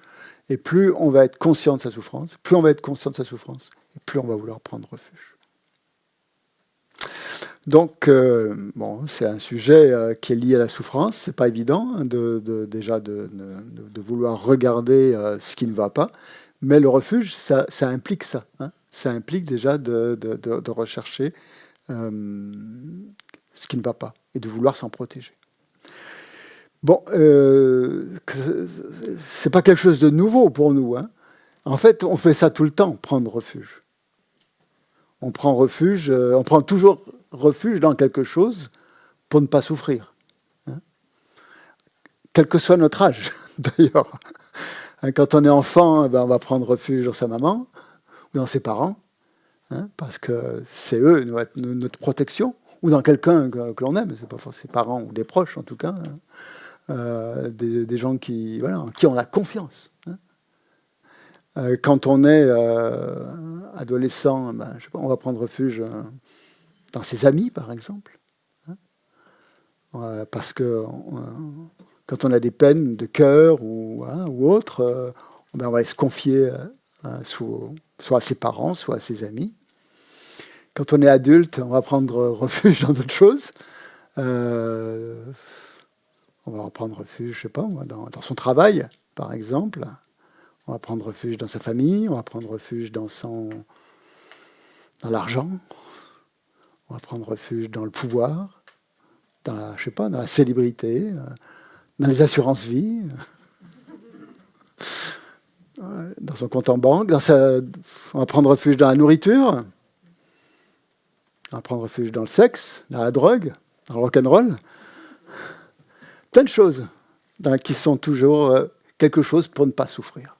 et plus on va être conscient de sa souffrance, plus on va être conscient de sa souffrance, et plus on va vouloir prendre refuge. Donc, c'est un sujet qui est lié à la souffrance. C'est pas évident déjà de vouloir regarder ce qui ne va pas, mais le refuge, ça implique ça. Ça implique déjà de rechercher ce qui ne va pas, et de vouloir s'en protéger. Bon, c'est pas quelque chose de nouveau pour nous, hein. En fait, on fait ça tout le temps, prendre refuge. On prend toujours refuge dans quelque chose pour ne pas souffrir, hein. Quel que soit notre âge, d'ailleurs. Quand on est enfant, on va prendre refuge dans sa maman ou dans ses parents, hein, parce que c'est eux notre protection, ou dans quelqu'un que l'on aime, c'est pas forcément ses parents ou des proches en tout cas, hein, des gens en qui on a confiance, hein. Quand on est adolescent, je sais pas, on va prendre refuge dans ses amis, par exemple, hein, parce que quand on a des peines de cœur ou autre, on va se confier soit à ses parents, soit à ses amis. Quand on est adulte, on va prendre refuge dans d'autres choses. On va prendre refuge, je sais pas, dans son travail, par exemple. On va prendre refuge dans sa famille, on va prendre refuge dans l'argent, on va prendre refuge dans le pouvoir, dans la célébrité, dans les assurances-vie, dans son compte en banque, on va prendre refuge dans la nourriture, on va prendre refuge dans le sexe, dans la drogue, dans le rock'n'roll. Plein de choses qui sont toujours quelque chose pour ne pas souffrir,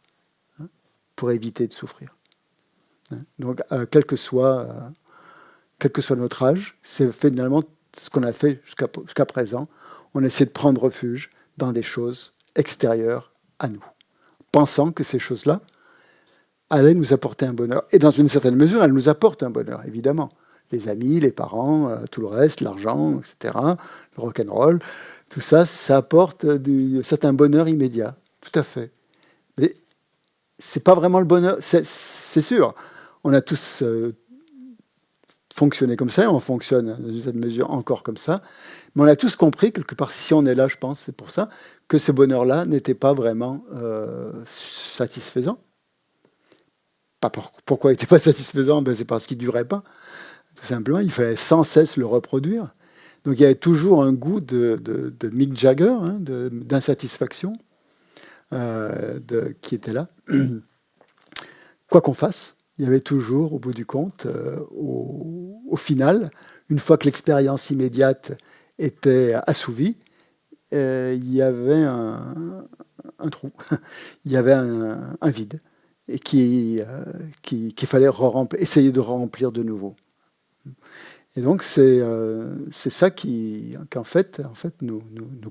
hein, pour éviter de souffrir. Donc, quel que soit notre âge, c'est finalement ce qu'on a fait jusqu'à présent. On essaie de prendre refuge dans des choses extérieures à nous, pensant que ces choses-là allaient nous apporter un bonheur. Et dans une certaine mesure, elles nous apportent un bonheur, évidemment. Les amis, les parents, tout le reste, l'argent, etc., le rock'n'roll, tout ça, ça apporte un certain bonheur immédiat, tout à fait. Mais c'est pas vraiment le bonheur, c'est sûr. On a tous fonctionné comme ça, on fonctionne dans une certaine mesure encore comme ça, mais on a tous compris, quelque part, si on est là, je pense, c'est pour ça, que ce bonheur-là n'était pas vraiment satisfaisant. Pourquoi il n'était pas satisfaisant? C'est parce qu'il ne durait pas. Tout simplement, il fallait sans cesse le reproduire. Donc il y avait toujours un goût de Mick Jagger, hein, d'insatisfaction qui était là. Quoi qu'on fasse, il y avait toujours, au bout du compte, au final, une fois que l'expérience immédiate était assouvie, il y avait un trou, il y avait un vide, et qu'il fallait essayer de remplir de nouveau. Et donc c'est ça qu'en fait nous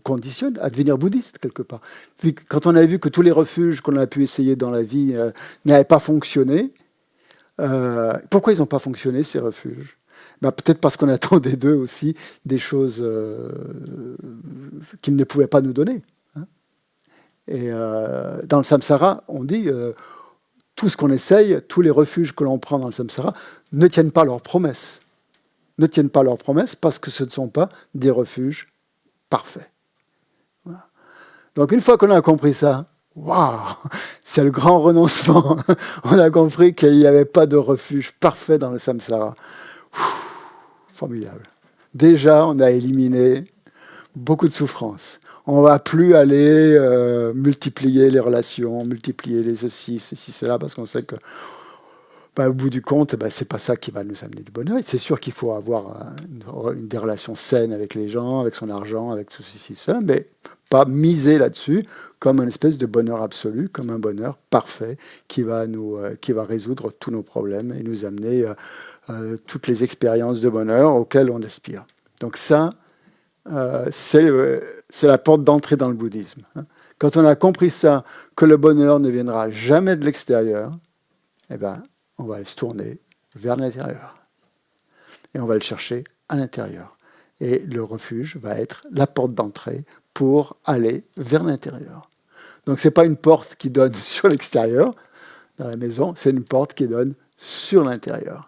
conditionne à devenir bouddhiste quelque part. Quand on a vu que tous les refuges qu'on a pu essayer dans la vie n'avaient pas fonctionné, pourquoi ils n'ont pas fonctionné ces refuges? Peut-être parce qu'on attendait d'eux aussi des choses qu'ils ne pouvaient pas nous donner, hein. Et dans le samsara, on dit tout ce qu'on essaye, tous les refuges que l'on prend dans le samsara ne tiennent pas leurs promesses. Ne tiennent pas leurs promesses parce que ce ne sont pas des refuges parfaits. Voilà. Donc une fois qu'on a compris ça, waouh, c'est le grand renoncement. On a compris qu'il n'y avait pas de refuge parfait dans le samsara. Formidable. Déjà, on a éliminé beaucoup de souffrances. On ne va plus aller multiplier les relations, multiplier les ceci, cela, parce qu'on sait que au bout du compte, c'est pas ça qui va nous amener du bonheur. Et c'est sûr qu'il faut avoir des relations saines avec les gens, avec son argent, avec tout ceci, cela, mais pas miser là-dessus comme une espèce de bonheur absolu, comme un bonheur parfait qui va résoudre tous nos problèmes et nous amener toutes les expériences de bonheur auxquelles on aspire. Donc ça, c'est la porte d'entrée dans le bouddhisme. Quand on a compris ça, que le bonheur ne viendra jamais de l'extérieur, on va se tourner vers l'intérieur. Et on va le chercher à l'intérieur. Et le refuge va être la porte d'entrée pour aller vers l'intérieur. Donc ce n'est pas une porte qui donne sur l'extérieur, dans la maison, c'est une porte qui donne sur l'intérieur.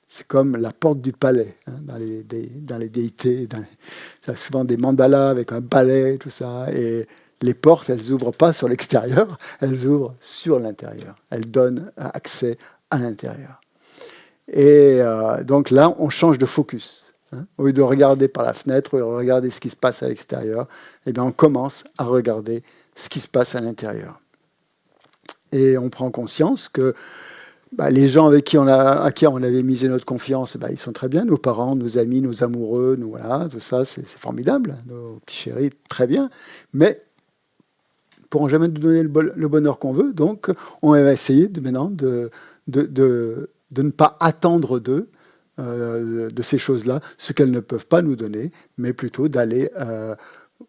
C'est comme la porte du palais, hein, dans les déités. Ça a souvent des mandalas avec un palais et tout ça. Et les portes, elles n'ouvrent pas sur l'extérieur, elles ouvrent sur l'intérieur. Elles donnent accès à l'intérieur. Et donc là, on change de focus. Hein. Au lieu de regarder par la fenêtre, au lieu de regarder ce qui se passe à l'extérieur, eh bien, on commence à regarder ce qui se passe à l'intérieur. Et on prend conscience que les gens avec à qui on avait misé notre confiance, ils sont très bien. Nos parents, nos amis, nos amoureux, voilà, tout ça, c'est formidable. Nos petits chéris, très bien. Mais ils ne pourront jamais nous donner le bonheur qu'on veut. Donc, on va essayer maintenant de ne pas attendre d'eux, de ces choses-là, ce qu'elles ne peuvent pas nous donner, mais plutôt d'aller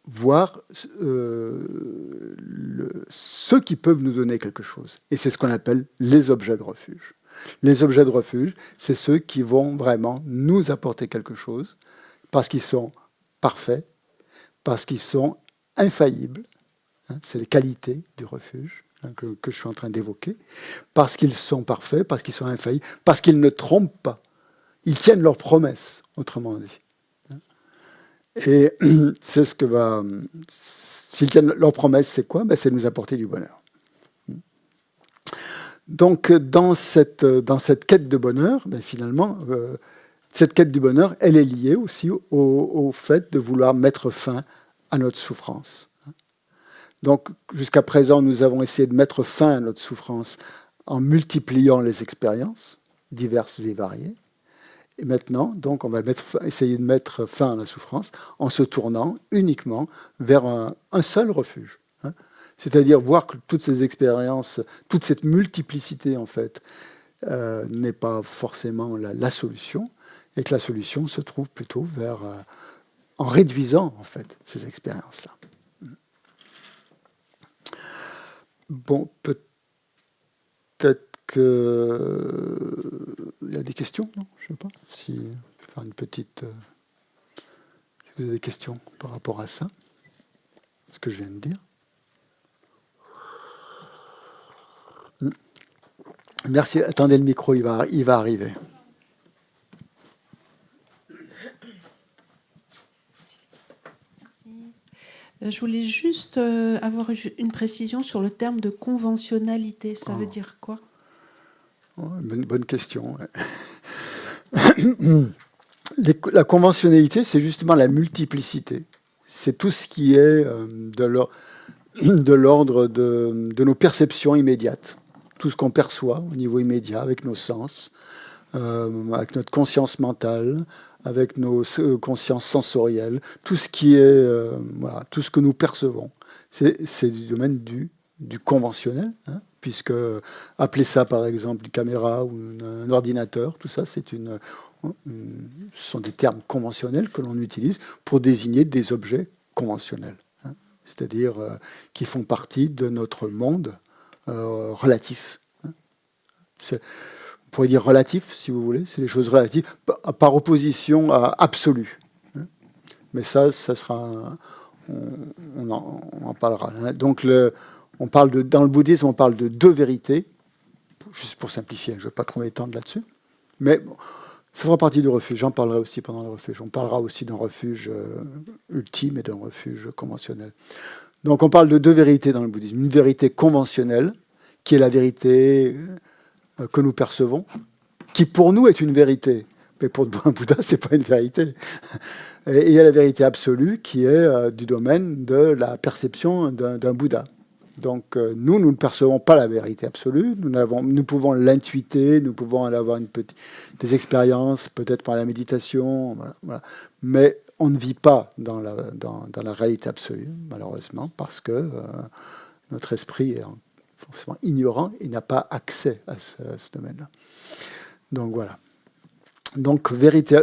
voir ceux qui peuvent nous donner quelque chose. Et c'est ce qu'on appelle les objets de refuge. Les objets de refuge, c'est ceux qui vont vraiment nous apporter quelque chose, parce qu'ils sont parfaits, parce qu'ils sont infaillibles. Hein, c'est les qualités du refuge que je suis en train d'évoquer. Parce qu'ils sont parfaits, parce qu'ils sont infaillibles, parce qu'ils ne trompent pas. Ils tiennent leurs promesses, autrement dit. Et c'est ce que va... S'ils tiennent leurs promesses, c'est quoi ? C'est de nous apporter du bonheur. Donc, dans cette quête de bonheur, finalement, cette quête du bonheur, elle est liée aussi au fait de vouloir mettre fin à notre souffrance. Donc, jusqu'à présent, nous avons essayé de mettre fin à notre souffrance en multipliant les expériences diverses et variées. Et maintenant, donc, on va essayer de mettre fin à la souffrance en se tournant uniquement vers un seul refuge. Hein. C'est-à-dire voir que toutes ces expériences, toute cette multiplicité, en fait, n'est pas forcément la solution, et que la solution se trouve plutôt en réduisant, en fait, ces expériences-là. Bon, peut-être qu'il y a des questions, non ? Je ne sais pas. Si je vais faire une petite... si vous avez des questions par rapport à ça, ce que je viens de dire. Merci. Attendez, le micro, il va arriver. Je voulais juste avoir une précision sur le terme de conventionnalité. Ça veut dire quoi ? Bonne question. La conventionnalité, c'est justement la multiplicité. C'est tout ce qui est de l'ordre de nos perceptions immédiates. Tout ce qu'on perçoit au niveau immédiat avec nos sens, avec notre conscience mentale, avec nos consciences sensorielles, tout ce qui est, tout ce que nous percevons. C'est du domaine du conventionnel, hein, puisque appeler ça par exemple une caméra ou un ordinateur, tout ça, ce sont des termes conventionnels que l'on utilise pour désigner des objets conventionnels, hein, c'est-à-dire qui font partie de notre monde relatif. Hein. On pourrait dire relatif, si vous voulez, c'est des choses relatives, par opposition à absolu. Hein. Mais ça sera... On en parlera. Hein. Donc, dans le bouddhisme, on parle de deux vérités, juste pour simplifier, je ne vais pas trop m'étendre là-dessus, mais bon, ça fera partie du refuge. J'en parlerai aussi pendant le refuge. On parlera aussi d'un refuge ultime et d'un refuge conventionnel. Donc, on parle de deux vérités dans le bouddhisme. Une vérité conventionnelle, qui est la vérité que nous percevons, qui pour nous est une vérité. Mais pour un Bouddha, ce n'est pas une vérité. Et il y a la vérité absolue qui est du domaine de la perception d'un Bouddha. Donc nous ne percevons pas la vérité absolue. Nous pouvons l'intuiter, nous pouvons en avoir des expériences, peut-être par la méditation, voilà. Mais on ne vit pas dans la réalité absolue, malheureusement, parce que notre esprit est forcément ignorant et n'a pas accès à ce domaine-là. Donc voilà. Donc vérité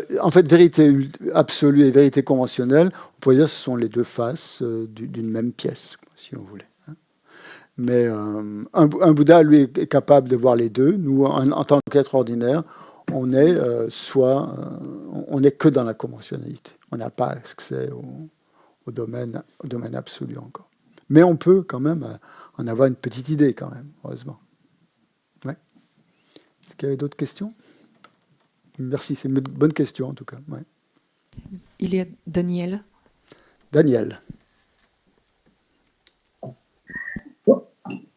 absolue et vérité conventionnelle, on pourrait dire que ce sont les deux faces d'une même pièce, si vous voulez. Mais un Bouddha, lui, est capable de voir les deux. Nous, en tant qu'être ordinaire, on est que dans la conventionnalité. On n'a pas accès au domaine absolu encore. Mais on peut quand même en avoir une petite idée, quand même, heureusement. Ouais. Est-ce qu'il y avait d'autres questions ? Merci, c'est une bonne question, en tout cas. Ouais. Il y a Daniel. Daniel.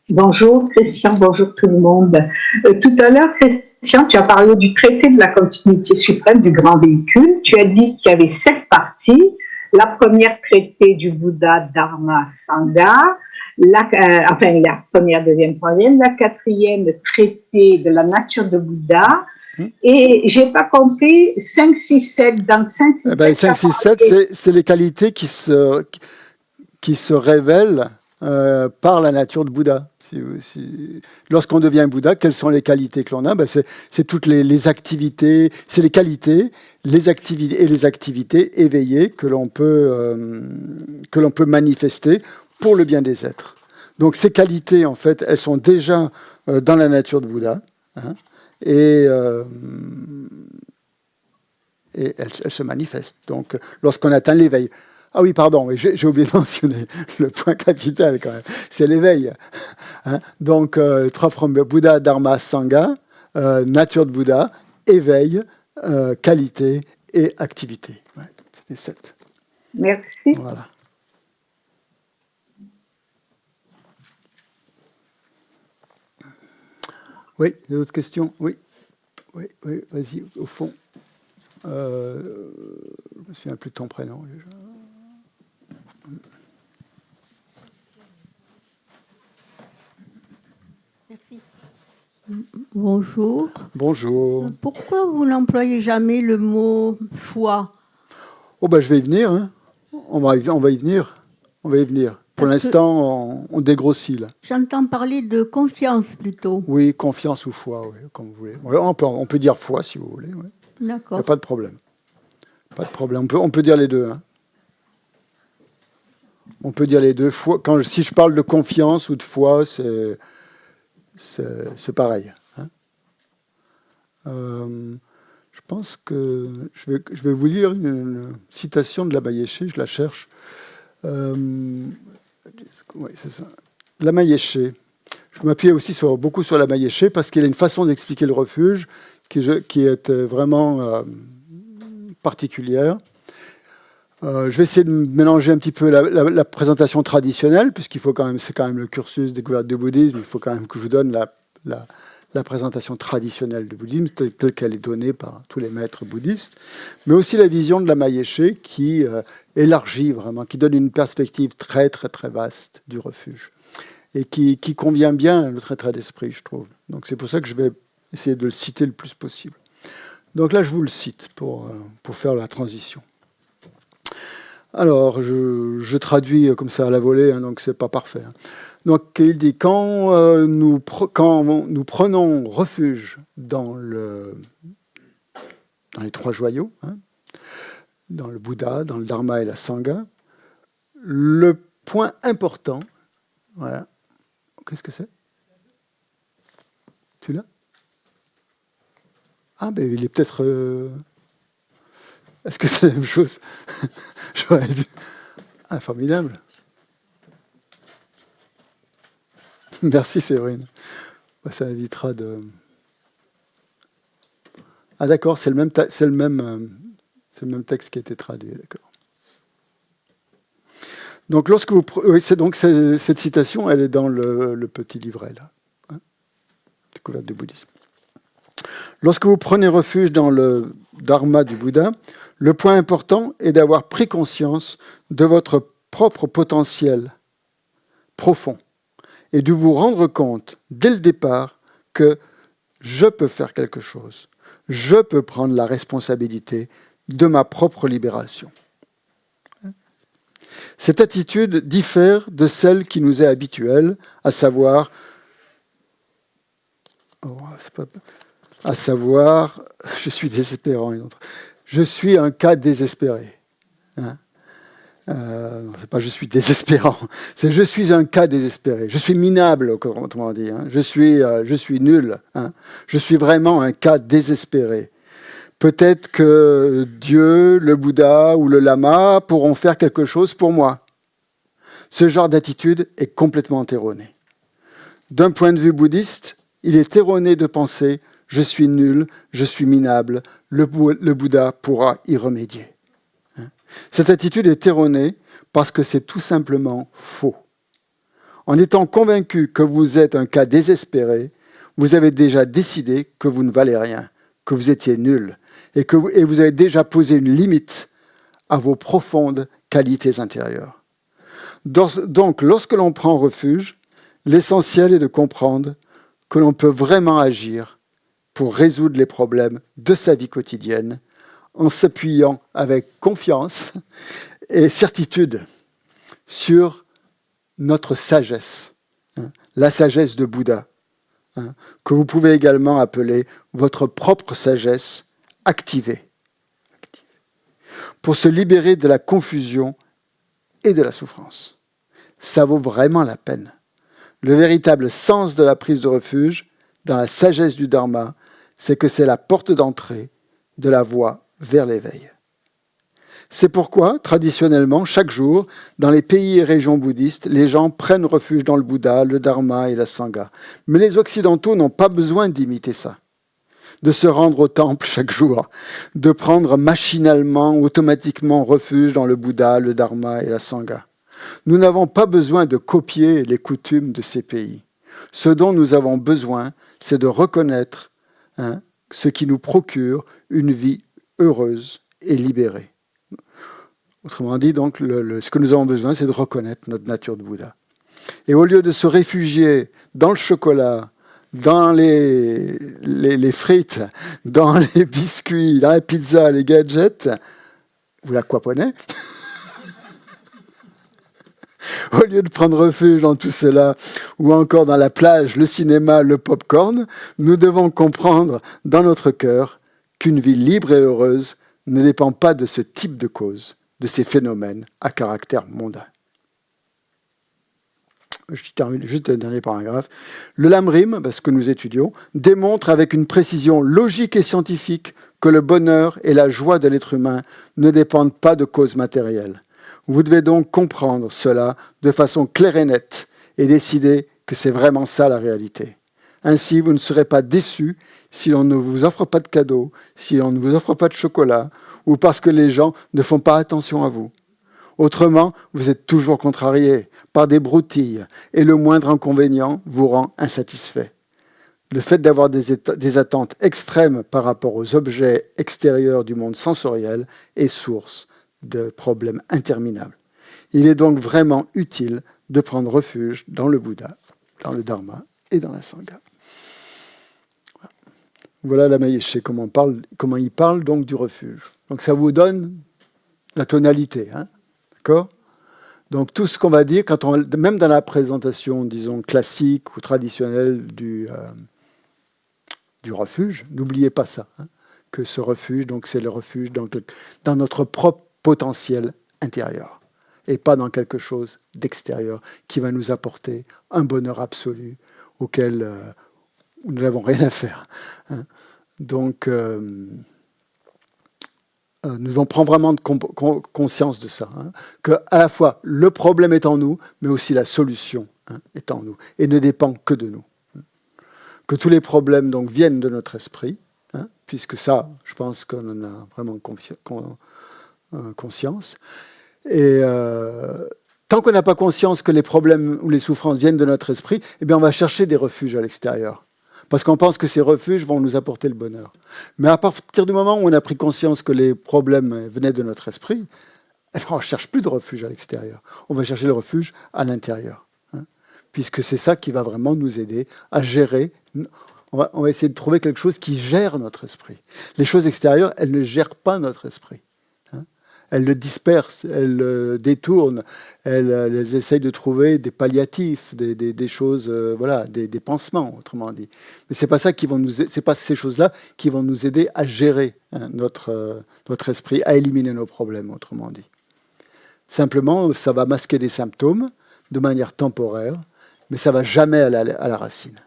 Bonjour Christian, bonjour tout le monde. Tout à l'heure, Tu as parlé du traité de la continuité suprême du grand véhicule. Tu as dit qu'il y avait 7 parties. La première, traité du Bouddha, Dharma, Sangha. La première, deuxième, troisième. La quatrième, traité de la nature de Bouddha. Et j'ai pas compris 5, 6, 7. Dans 5, 6, 7, 5, 6, 7, c'est les qualités qui se révèlent par la nature de Bouddha. Lorsqu'on devient Bouddha, quelles sont les qualités que l'on a? C'est toutes les activités, c'est les qualités, les activités éveillées que l'on peut manifester pour le bien des êtres. Donc ces qualités, en fait, elles sont déjà dans la nature de Bouddha, hein, et elles se manifestent. Donc lorsqu'on atteint l'éveil. Ah oui, pardon, j'ai oublié de mentionner le point capital quand même. C'est l'éveil. Hein. Donc, 3 premiers, Bouddha, Dharma, Sangha, nature de Bouddha, éveil, qualité et activité. Ouais, ça fait 7. Merci. Voilà. Oui, d'autres questions? Oui, vas-y, au fond. Je me souviens plus de ton prénom déjà. Merci. Bonjour. Bonjour. Pourquoi vous n'employez jamais le mot foi? Oh ben je vais y venir. Hein. On va y venir. Pour l'instant, on dégrossit là. J'entends parler de confiance plutôt. Oui, confiance ou foi, oui, comme vous voulez. On peut dire foi si vous voulez. Oui. D'accord. Il n'y a pas de problème. Pas de problème. On peut dire les deux. Hein. On peut dire les deux. Si je parle de confiance ou de foi, c'est pareil. Hein. Je pense que je vais vous lire une citation de Lama Yeshe, je la cherche. Oui, c'est ça. Lama Yeshe. Je m'appuyais aussi beaucoup sur Lama Yeshe parce qu'il a une façon d'expliquer le refuge qui est vraiment particulière. Je vais essayer de mélanger un petit peu la présentation traditionnelle, puisqu'il faut c'est quand même le cursus découverte du bouddhisme, il faut quand même que je vous donne la présentation traditionnelle du bouddhisme, telle qu'elle est donnée par tous les maîtres bouddhistes, mais aussi la vision de Lama Yeshe qui élargit vraiment, qui donne une perspective très, très, très vaste du refuge, et qui convient bien à notre état d'esprit, je trouve. Donc c'est pour ça que je vais essayer de le citer le plus possible. Donc là, je vous le cite pour faire la transition. Alors, je traduis comme ça à la volée, hein, donc c'est pas parfait. Hein. Donc, il dit quand nous prenons refuge dans les 3 joyaux, hein, dans le Bouddha, dans le Dharma et la Sangha, le point important, voilà, qu'est-ce que c'est? Tu l'as? Ah, ben il est peut-être. Est-ce que c'est la même chose? J'aurais dû. Ah, formidable. Merci Séverine. Ça évitera de. Ah d'accord, c'est le même texte qui a été traduit, d'accord. Donc lorsque vous, cette citation, elle est dans le petit livret là, hein, découverte du bouddhisme. Lorsque vous prenez refuge dans le dharma du Bouddha, le point important est d'avoir pris conscience de votre propre potentiel profond et de vous rendre compte dès le départ que je peux faire quelque chose, je peux prendre la responsabilité de ma propre libération. Cette attitude diffère de celle qui nous est habituelle, à savoir, je suis désespérant. Je suis un cas désespéré. Hein, c'est pas je suis désespérant, c'est je suis un cas désespéré. Je suis minable, autrement dit. Hein. Je suis nul. Hein. Je suis vraiment un cas désespéré. Peut-être que Dieu, le Bouddha ou le Lama pourront faire quelque chose pour moi. Ce genre d'attitude est complètement erronée. D'un point de vue bouddhiste, il est erroné de penser « je suis nul, je suis minable, le Bouddha pourra y remédier ». Cette attitude est erronée parce que c'est tout simplement faux. En étant convaincu que vous êtes un cas désespéré, vous avez déjà décidé que vous ne valez rien, que vous étiez nul, et vous avez déjà posé une limite à vos profondes qualités intérieures. Donc, lorsque l'on prend refuge, l'essentiel est de comprendre que l'on peut vraiment agir pour résoudre les problèmes de sa vie quotidienne en s'appuyant avec confiance et certitude sur notre sagesse, la sagesse de Bouddha, que vous pouvez également appeler votre propre sagesse activée, pour se libérer de la confusion et de la souffrance. Ça vaut vraiment la peine. Le véritable sens de la prise de refuge dans la sagesse du Dharma, c'est que c'est la porte d'entrée de la voie vers l'éveil. C'est pourquoi, traditionnellement, chaque jour, dans les pays et régions bouddhistes, les gens prennent refuge dans le Bouddha, le Dharma et la Sangha. Mais les Occidentaux n'ont pas besoin d'imiter ça, de se rendre au temple chaque jour, de prendre machinalement, automatiquement refuge dans le Bouddha, le Dharma et la Sangha. Nous n'avons pas besoin de copier les coutumes de ces pays. Ce dont nous avons besoin, c'est de reconnaître ce qui nous procure une vie heureuse et libérée. Autrement dit, donc, ce que nous avons besoin, c'est de reconnaître notre nature de Bouddha. Et au lieu de se réfugier dans le chocolat, dans les frites, dans les biscuits, dans la pizza, les gadgets, vous l'aquaponnez. Au lieu de prendre refuge dans tout cela, ou encore dans la plage, le cinéma, le pop-corn, nous devons comprendre dans notre cœur qu'une vie libre et heureuse ne dépend pas de ce type de cause, de ces phénomènes à caractère mondain. Je termine juste le dernier paragraphe. Le Lamrim, ce que nous étudions, démontre avec une précision logique et scientifique que le bonheur et la joie de l'être humain ne dépendent pas de causes matérielles. Vous devez donc comprendre cela de façon claire et nette et décider que c'est vraiment ça la réalité. Ainsi, vous ne serez pas déçus si l'on ne vous offre pas de cadeaux, si l'on ne vous offre pas de chocolat, ou parce que les gens ne font pas attention à vous. Autrement, vous êtes toujours contrarié par des broutilles et le moindre inconvénient vous rend insatisfait. Le fait d'avoir des attentes extrêmes par rapport aux objets extérieurs du monde sensoriel est source de problèmes interminables. Il est donc vraiment utile de prendre refuge dans le Bouddha, dans le Dharma et dans la Sangha. Voilà la Mayeshe, comment il parle donc du refuge. Donc ça vous donne la tonalité, d'accord ? Donc tout ce qu'on va dire, même dans la présentation, disons, classique ou traditionnelle du refuge, n'oubliez pas ça, que ce refuge, donc c'est le refuge dans notre propre potentiel intérieur et pas dans quelque chose d'extérieur qui va nous apporter un bonheur absolu auquel nous n'avons rien à faire. Donc, nous devons prendre vraiment conscience de ça, que à la fois le problème est en nous, mais aussi la solution est en nous et ne dépend que de nous. Que tous les problèmes donc viennent de notre esprit, puisque ça, je pense qu'on en a vraiment conscience. Et tant qu'on n'a pas conscience que les problèmes ou les souffrances viennent de notre esprit, eh bien on va chercher des refuges à l'extérieur. Parce qu'on pense que ces refuges vont nous apporter le bonheur. Mais à partir du moment où on a pris conscience que les problèmes venaient de notre esprit, eh bien on ne cherche plus de refuge à l'extérieur. On va chercher le refuge à l'intérieur. Puisque c'est ça qui va vraiment nous aider à gérer. On va essayer de trouver quelque chose qui gère notre esprit. Les choses extérieures, elles ne gèrent pas notre esprit. Elles le dispersent, elles le détournent, elles essayent de trouver des palliatifs, des choses, des pansements, autrement dit. Mais c'est pas ces choses-là qui vont nous aider à gérer notre esprit, à éliminer nos problèmes, autrement dit. Simplement, ça va masquer des symptômes de manière temporaire, mais ça va jamais à la racine.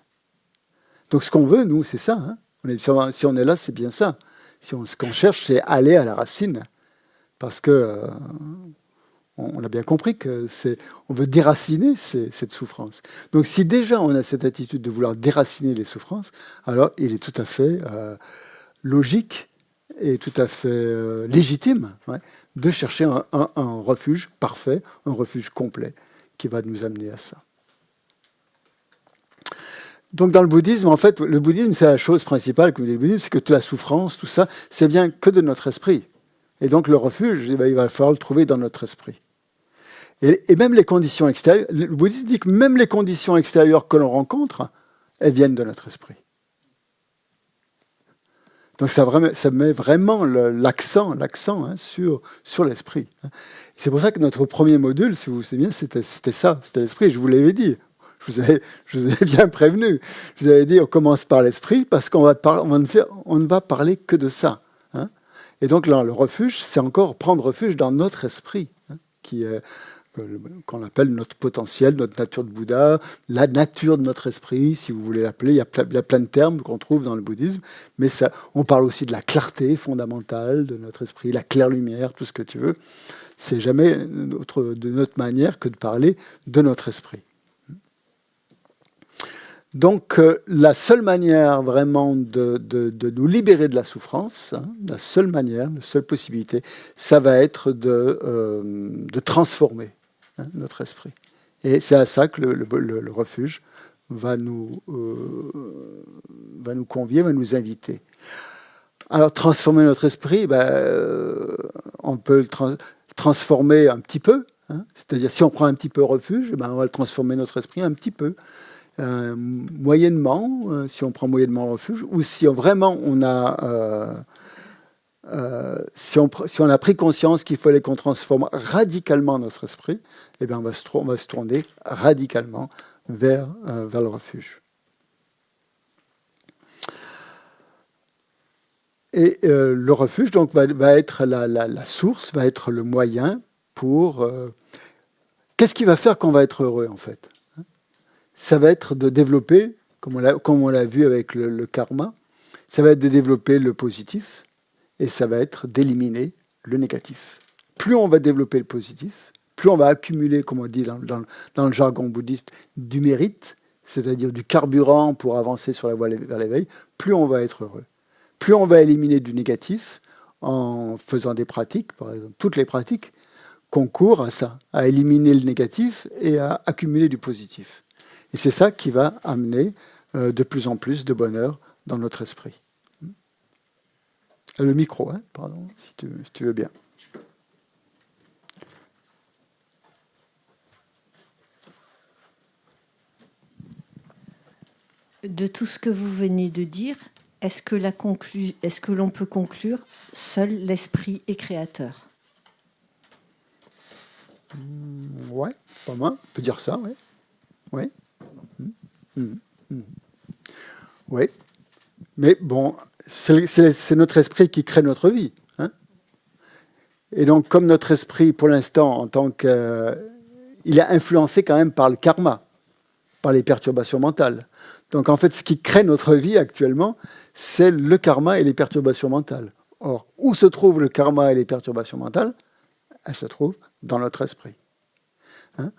Donc ce qu'on veut, nous, c'est ça. Si on est là, c'est bien ça. Ce qu'on cherche, c'est aller à la racine. Parce que on a bien compris que on veut déraciner cette souffrance. Donc si déjà on a cette attitude de vouloir déraciner les souffrances, alors il est tout à fait logique et tout à fait légitime de chercher un refuge parfait, un refuge complet qui va nous amener à ça. Donc dans le bouddhisme, en fait, le bouddhisme, c'est la chose principale, comme dit le bouddhisme, c'est que toute la souffrance, tout ça, c'est bien que de notre esprit. Et donc le refuge, il va falloir le trouver dans notre esprit. Et même les conditions extérieures, le bouddhisme dit que même les conditions extérieures que l'on rencontre, elles viennent de notre esprit. Donc ça met vraiment l'accent sur l'esprit. C'est pour ça que notre premier module, si vous vous souvenez, c'était ça, c'était l'esprit. Je vous l'avais dit. Je vous ai bien prévenu. Je vous avais dit, on commence par l'esprit parce qu'on ne va parler que de ça. Hein. Et donc là, le refuge, c'est encore prendre refuge dans notre esprit, hein, qu'on appelle notre potentiel, notre nature de Bouddha, la nature de notre esprit, si vous voulez l'appeler. Il y a plein de termes qu'on trouve dans le bouddhisme, mais ça, on parle aussi de la clarté fondamentale de notre esprit, la claire lumière, tout ce que tu veux. C'est jamais de notre manière que de parler de notre esprit. Donc, la seule manière vraiment de nous libérer de la souffrance, hein, la seule possibilité, ça va être de transformer, hein, notre esprit. Et c'est à ça que le refuge va nous convier, va nous inviter. Alors, transformer notre esprit, on peut le transformer un petit peu. Hein, c'est-à-dire, si on prend un petit peu refuge, on va le transformer notre esprit un petit peu. Moyennement, si on prend moyennement refuge, ou si vraiment si on a pris conscience qu'il fallait qu'on transforme radicalement notre esprit, eh bien on va se tourner radicalement vers le refuge. Et le refuge donc va être la source, va être le moyen pour... qu'est-ce qui va faire qu'on va être heureux en fait ? Ça va être de développer, comme on l'a vu avec le karma, ça va être de développer le positif et ça va être d'éliminer le négatif. Plus on va développer le positif, plus on va accumuler, comme on dit dans le jargon bouddhiste, du mérite, c'est-à-dire du carburant pour avancer sur la voie vers l'éveil, plus on va être heureux. Plus on va éliminer du négatif en faisant des pratiques, par exemple, toutes les pratiques concourent à ça, à éliminer le négatif et à accumuler du positif. Et c'est ça qui va amener de plus en plus de bonheur dans notre esprit. Le micro, hein, pardon, si tu veux bien. De tout ce que vous venez de dire, est-ce que l'on peut conclure seul l'esprit est créateur ? Ouais, pas mal, on peut dire ça, ouais. Ouais. Oui, mais bon, c'est notre esprit qui crée notre vie. Hein. Et donc, comme notre esprit, pour l'instant, en tant il est influencé quand même par le karma, par les perturbations mentales. Donc, en fait, ce qui crée notre vie actuellement, c'est le karma et les perturbations mentales. Or, où se trouve le karma et les perturbations mentales ? Elles se trouvent dans notre esprit. Hein.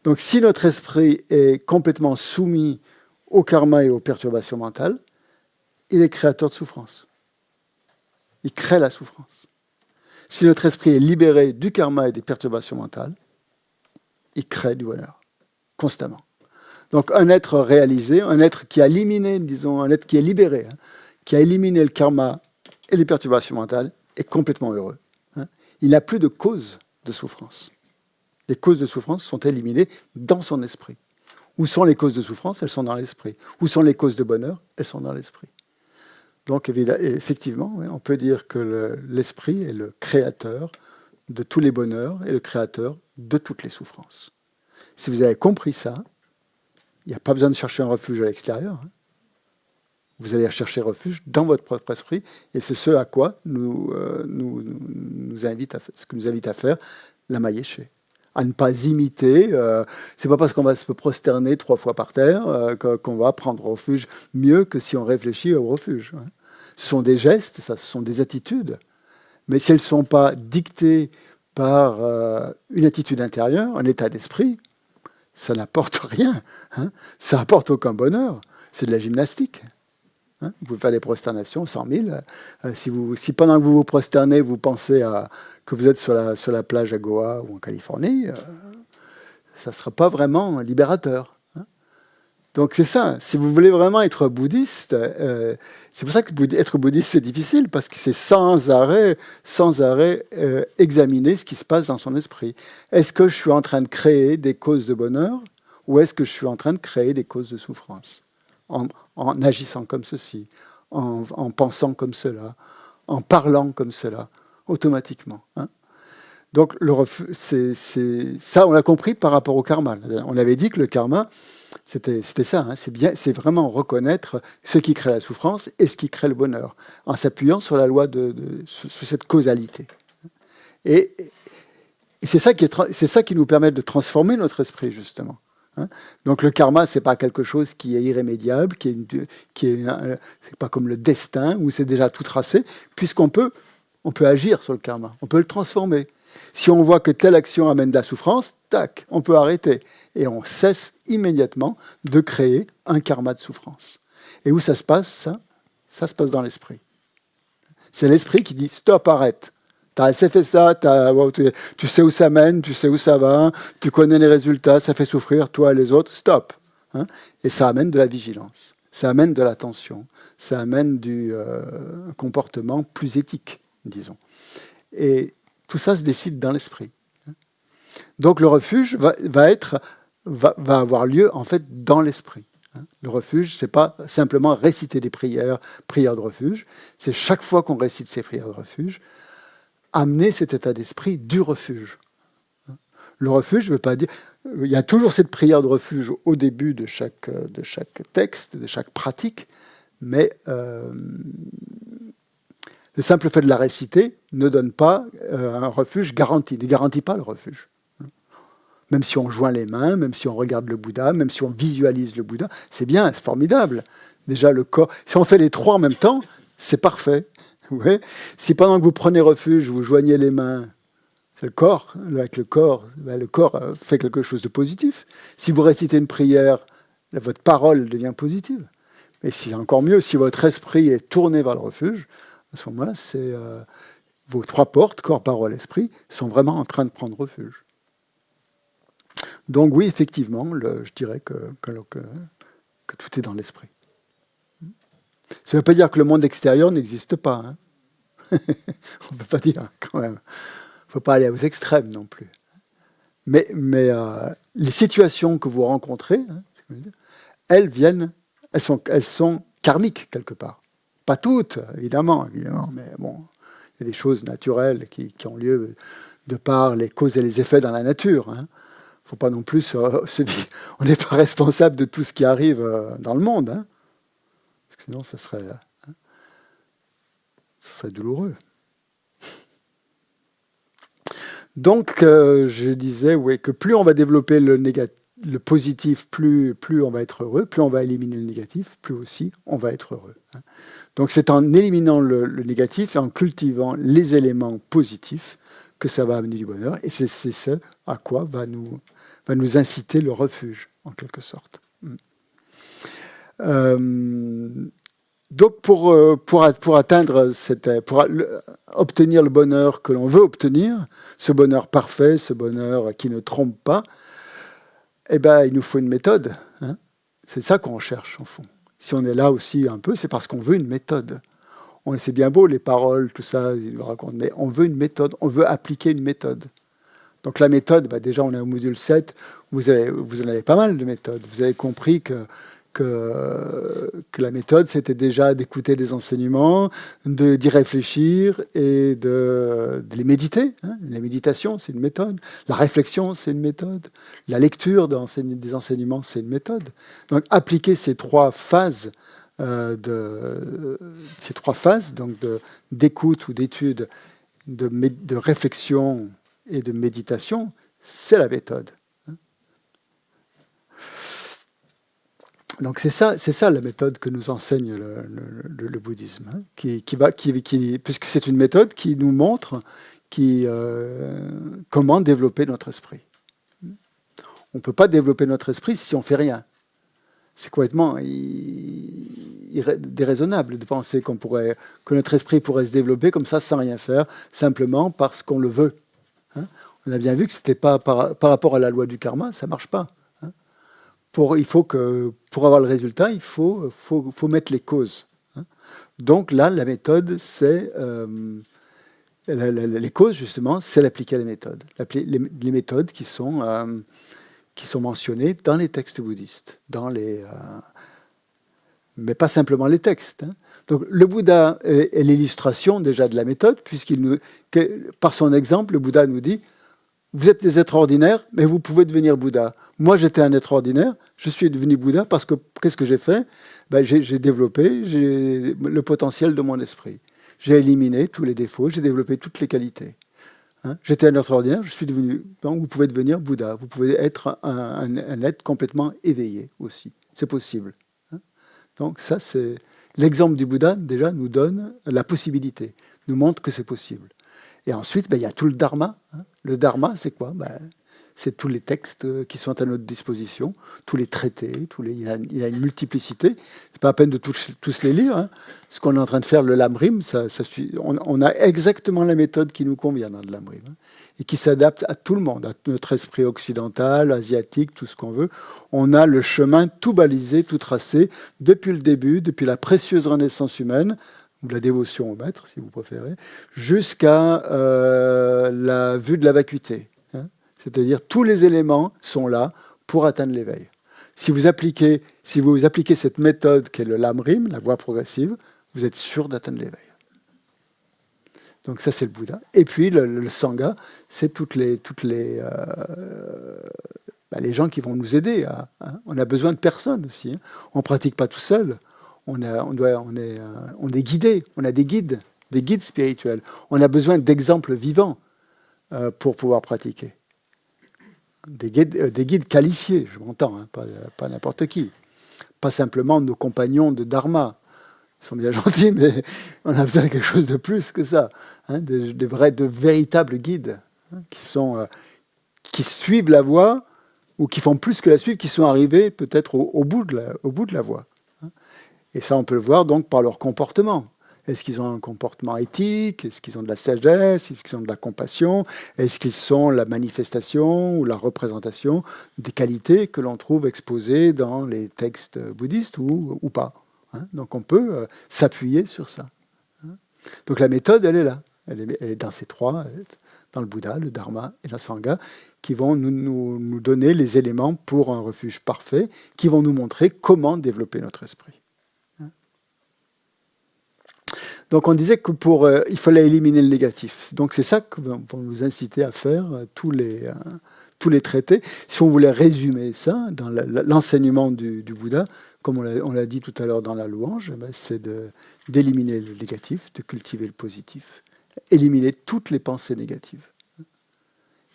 Donc, si notre esprit est complètement soumis au karma et aux perturbations mentales, il est créateur de souffrance. Il crée la souffrance. Si notre esprit est libéré du karma et des perturbations mentales, il crée du bonheur, constamment. Donc, un être réalisé, un être qui a éliminé, disons, un être qui est libéré, hein, qui a éliminé le karma et les perturbations mentales, est complètement heureux. Hein. Il n'a plus de cause de souffrance. Les causes de souffrance sont éliminées dans son esprit. Où sont les causes de souffrance ? Elles sont dans l'esprit. Où sont les causes de bonheur ? Elles sont dans l'esprit. Donc, effectivement, oui, on peut dire que l'esprit est le créateur de tous les bonheurs et le créateur de toutes les souffrances. Si vous avez compris ça, il n'y a pas besoin de chercher un refuge à l'extérieur. Hein. Vous allez chercher refuge dans votre propre esprit, et c'est ce à quoi ce que nous invite à faire la Mayéché. À ne pas imiter. C'est pas parce qu'on va se prosterner 3 fois par terre qu'on va prendre refuge mieux que si on réfléchit au refuge. Hein. Ce sont des gestes, ce sont des attitudes. Mais si elles ne sont pas dictées par une attitude intérieure, un état d'esprit, ça n'apporte rien. Hein. Ça n'apporte aucun bonheur. C'est de la gymnastique. Hein. Vous pouvez faire des prosternations, 100 000. Si pendant que vous vous prosternez, vous pensez que vous êtes sur la plage à Goa ou en Californie, ça ne sera pas vraiment libérateur. Hein. Donc c'est ça, si vous voulez vraiment être bouddhiste, c'est pour ça que être bouddhiste c'est difficile, parce que c'est sans arrêt examiner ce qui se passe dans son esprit. Est-ce que je suis en train de créer des causes de bonheur, ou est-ce que je suis en train de créer des causes de souffrance, en agissant comme ceci, en pensant comme cela, en parlant comme cela, automatiquement, hein. Donc ça, on l'a compris par rapport au karma. On avait dit que le karma, c'était ça, hein, c'est vraiment reconnaître ce qui crée la souffrance et ce qui crée le bonheur, en s'appuyant sur la loi sur cette causalité. Et c'est ça qui nous permet de transformer notre esprit, justement, hein. Donc le karma, c'est pas quelque chose qui est irrémédiable, c'est pas comme le destin où c'est déjà tout tracé, puisqu'on peut agir sur le karma, on peut le transformer. Si on voit que telle action amène de la souffrance, tac, on peut arrêter. Et on cesse immédiatement de créer un karma de souffrance. Et où ça se passe, ça ? Ça se passe dans l'esprit. C'est l'esprit qui dit « stop, arrête ». Tu as assez fait ça, tu sais où ça mène, tu sais où ça va, tu connais les résultats, ça fait souffrir toi et les autres, stop, hein. Et ça amène de la vigilance, ça amène de l'attention, ça amène un comportement plus éthique, disons. Et tout ça se décide dans l'esprit. Donc le refuge va avoir lieu en fait dans l'esprit. Le refuge, c'est pas simplement réciter des prières de refuge, c'est chaque fois qu'on récite ces prières de refuge, amener cet état d'esprit du refuge. Le refuge, je veux pas dire... Il y a toujours cette prière de refuge au début de chaque texte, de chaque pratique, mais le simple fait de la réciter ne donne pas un refuge garanti, ne garantit pas le refuge. Même si on joint les mains, même si on regarde le Bouddha, même si on visualise le Bouddha, c'est bien, c'est formidable. Déjà, le corps... Si on fait les trois en même temps, c'est parfait. Ouais. Si pendant que vous prenez refuge, vous joignez les mains, c'est le corps, avec le corps fait quelque chose de positif. Si vous récitez une prière, votre parole devient positive. Et c'est encore mieux, si votre esprit est tourné vers le refuge, à ce moment-là, vos trois portes, corps, parole, esprit, sont vraiment en train de prendre refuge. Donc oui, effectivement, je dirais que tout est dans l'esprit. Ça ne veut pas dire que le monde extérieur n'existe pas, hein. On ne peut pas dire, quand même. Il ne faut pas aller aux extrêmes non plus. Mais les situations que vous rencontrez, hein, elles sont karmiques quelque part. Pas toutes, évidemment, mais bon, il y a des choses naturelles qui ont lieu de par les causes et les effets dans la nature, hein. Faut pas non plus on n'est pas responsable de tout ce qui arrive dans le monde, hein, parce que sinon ça serait douloureux. Donc je disais que plus on va développer le positif, plus on va être heureux, plus on va éliminer le négatif, plus aussi on va être heureux, hein. Donc c'est en éliminant le négatif et en cultivant les éléments positifs que ça va amener du bonheur, et c'est ce à quoi va nous inciter le refuge, en quelque sorte. Donc pour atteindre pour obtenir le bonheur que l'on veut obtenir, ce bonheur parfait, ce bonheur qui ne trompe pas, il nous faut une méthode, hein. C'est ça qu'on cherche, au fond. Si on est là aussi un peu, c'est parce qu'on veut une méthode. C'est bien beau, les paroles, tout ça, ils nous racontent, mais on veut une méthode, on veut appliquer une méthode. Donc la méthode, déjà on est au module 7, vous en avez pas mal de méthodes. Vous avez compris que la méthode, c'était déjà d'écouter des enseignements, d'y réfléchir et de les méditer, hein. La méditation, c'est une méthode. La réflexion, c'est une méthode. La lecture des enseignements, c'est une méthode. Donc appliquer ces trois phases donc d'écoute ou d'étude, de réflexion et de méditation, c'est la méthode. Donc c'est ça la méthode que nous enseigne le bouddhisme, hein, puisque c'est une méthode qui nous montre comment développer notre esprit. On ne peut pas développer notre esprit si on ne fait rien. C'est complètement déraisonnable de penser que notre esprit pourrait se développer comme ça sans rien faire, simplement parce qu'on le veut, hein. On a bien vu que c'était pas par rapport à la loi du karma, ça ne marche pas, hein. pour avoir le résultat, il faut mettre les causes. Hein. Donc là, la méthode, c'est les causes, justement, c'est l'appliquer à la méthode. Les méthodes qui sont mentionnées dans les textes bouddhistes, mais pas simplement les textes. Hein. Donc le Bouddha est l'illustration déjà de la méthode, par son exemple, le Bouddha nous dit: vous êtes des êtres ordinaires, mais vous pouvez devenir Bouddha. Moi, j'étais un être ordinaire, je suis devenu Bouddha parce que qu'est-ce que j'ai fait? J'ai développé le potentiel de mon esprit. J'ai éliminé tous les défauts, j'ai développé toutes les qualités. Hein? J'étais un être ordinaire, je suis devenu. Donc, vous pouvez devenir Bouddha. Vous pouvez être un être complètement éveillé aussi. C'est possible. Hein? Donc, ça, c'est l'exemple du Bouddha, déjà, nous donne la possibilité, nous montre que c'est possible. Et ensuite, il y a tout le dharma. Hein. Le dharma, c'est quoi? C'est tous les textes qui sont à notre disposition, tous les traités, il y a une multiplicité. C'est pas la peine de tous les lire. Hein. Ce qu'on est en train de faire, le Lamrim, on a exactement la méthode qui nous convient dans le Lamrim, hein, et qui s'adapte à tout le monde, à notre esprit occidental, asiatique, tout ce qu'on veut. On a le chemin tout balisé, tout tracé, depuis le début, depuis la précieuse renaissance humaine, ou la dévotion au maître, si vous préférez, jusqu'à la vue de la vacuité. Hein. C'est-à-dire tous les éléments sont là pour atteindre l'éveil. Si vous appliquez cette méthode qui est le Lamrim, la voie progressive, vous êtes sûr d'atteindre l'éveil. Donc ça, c'est le Bouddha. Et puis le Sangha, c'est toutes les gens qui vont nous aider. On a besoin de personnes aussi. Hein. On ne pratique pas tout seul. On est guidé, on a des guides spirituels. On a besoin d'exemples vivants pour pouvoir pratiquer. Des guides qualifiés, je m'entends, hein, pas n'importe qui. Pas simplement nos compagnons de dharma. Ils sont bien gentils, mais on a besoin de quelque chose de plus que ça. Hein, de véritables guides, hein, qui suivent la voie, ou qui font plus que la suivre, qui sont arrivés peut-être au bout de la voie. Et ça, on peut le voir donc par leur comportement. Est-ce qu'ils ont un comportement éthique? Est-ce qu'ils ont de la sagesse? Est-ce qu'ils ont de la compassion? Est-ce qu'ils sont la manifestation ou la représentation des qualités que l'on trouve exposées dans les textes bouddhistes ou pas? Hein? Donc on peut s'appuyer sur ça. Hein? Donc la méthode, elle est là. Elle est dans ces trois, dans le Bouddha, le Dharma et la Sangha, qui vont nous donner les éléments pour un refuge parfait, qui vont nous montrer comment développer notre esprit. Donc on disait que il fallait éliminer le négatif. Donc c'est ça que vont nous inciter à faire tous les traités. Si on voulait résumer ça dans l'enseignement du Bouddha, comme on l'a dit tout à l'heure dans la louange, c'est d'éliminer le négatif, de cultiver le positif, éliminer toutes les pensées négatives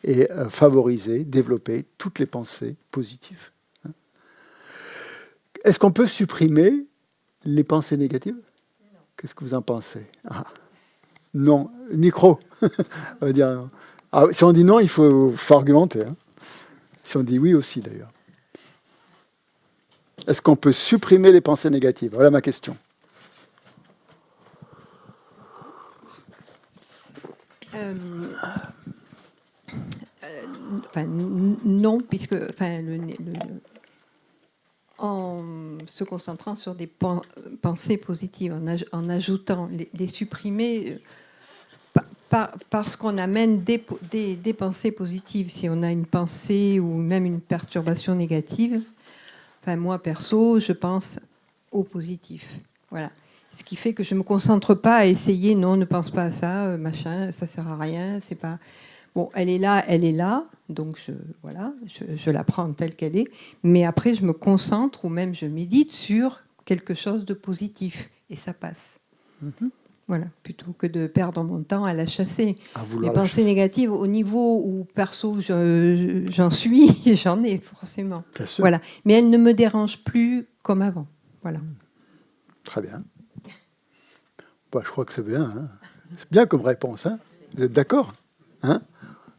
et favoriser, développer toutes les pensées positives. Est-ce qu'on peut supprimer les pensées négatives ? Qu'est-ce que vous en pensez? Non, micro. On va dire, si on dit non, il faut argumenter. Hein. Si on dit oui aussi, d'ailleurs. Est-ce qu'on peut supprimer les pensées négatives? Voilà ma question. Non, puisque en se concentrant sur des pensées positives, en ajoutant les supprimer, parce qu'on amène des pensées positives. Si on a une pensée ou même une perturbation négative, moi perso, je pense au positif. Voilà. Ce qui fait que je ne me concentre pas à essayer, non, ne pense pas à ça, machin, ça ne sert à rien, c'est pas... Bon, elle est là, donc je la prends telle qu'elle est, mais après je me concentre ou même je médite sur quelque chose de positif, et ça passe. Mm-hmm. Voilà, plutôt que de perdre mon temps à la chasser. Les pensées négatives, au niveau où perso j'en suis, j'en ai forcément. Bien sûr. Voilà, mais elles ne me dérangent plus comme avant. Voilà. Très bien. Je crois que c'est bien. Hein. C'est bien comme réponse. Hein. Vous êtes d'accord? Hein?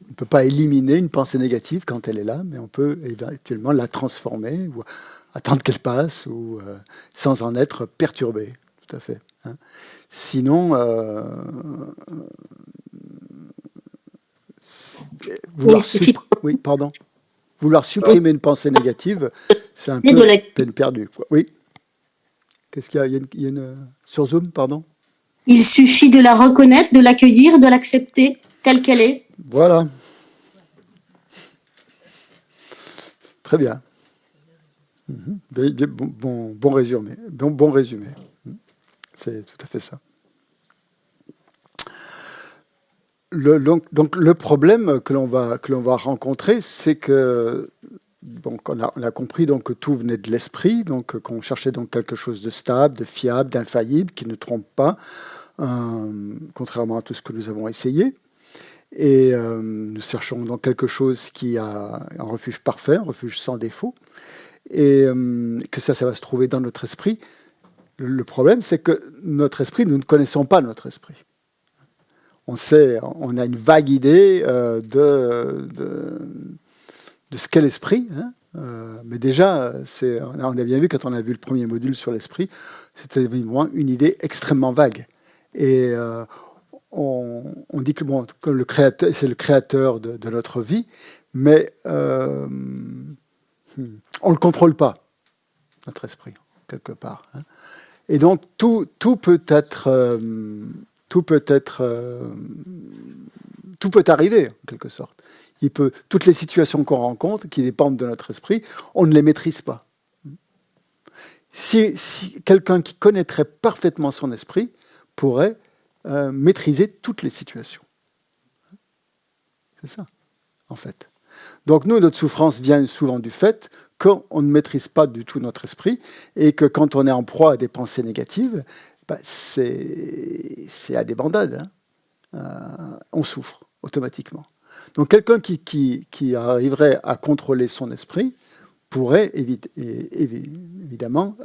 On ne peut pas éliminer une pensée négative quand elle est là, mais on peut éventuellement la transformer ou attendre qu'elle passe ou sans en être perturbé. Tout à fait. Hein. Sinon, oui, oui, pardon. Vouloir supprimer une pensée négative, c'est un peu peine perdue, quoi. Oui. Qu'est-ce qu'il y a? Il y a sur Zoom, pardon. Il suffit de la reconnaître, de l'accueillir, de l'accepter telle qu'elle est. Voilà. Très bien. Bon résumé. Bon résumé. C'est tout à fait ça. Donc le problème que l'on va rencontrer, c'est que donc on a compris donc que tout venait de l'esprit, donc qu'on cherchait donc quelque chose de stable, de fiable, d'infaillible, qui ne trompe pas, contrairement à tout ce que nous avons essayé. Et nous cherchons donc quelque chose qui a un refuge parfait, un refuge sans défaut, et que ça va se trouver dans notre esprit. Le problème, c'est que notre esprit, nous ne connaissons pas notre esprit. On a une vague idée de ce qu'est l'esprit, hein. Mais déjà, on a bien vu quand on a vu le premier module sur l'esprit, c'était évidemment une idée extrêmement vague. Et on dit que le créateur, c'est le créateur de notre vie, mais on ne le contrôle pas, notre esprit, quelque part, hein. Et donc tout peut arriver, en quelque sorte. Toutes les situations qu'on rencontre, qui dépendent de notre esprit, on ne les maîtrise pas. Si quelqu'un qui connaîtrait parfaitement son esprit pourrait maîtriser toutes les situations. C'est ça, en fait. Donc nous, notre souffrance vient souvent du fait qu'on ne maîtrise pas du tout notre esprit et que quand on est en proie à des pensées négatives, c'est à des bandades, hein. On souffre automatiquement. Donc quelqu'un qui arriverait à contrôler son esprit pourrait évidemment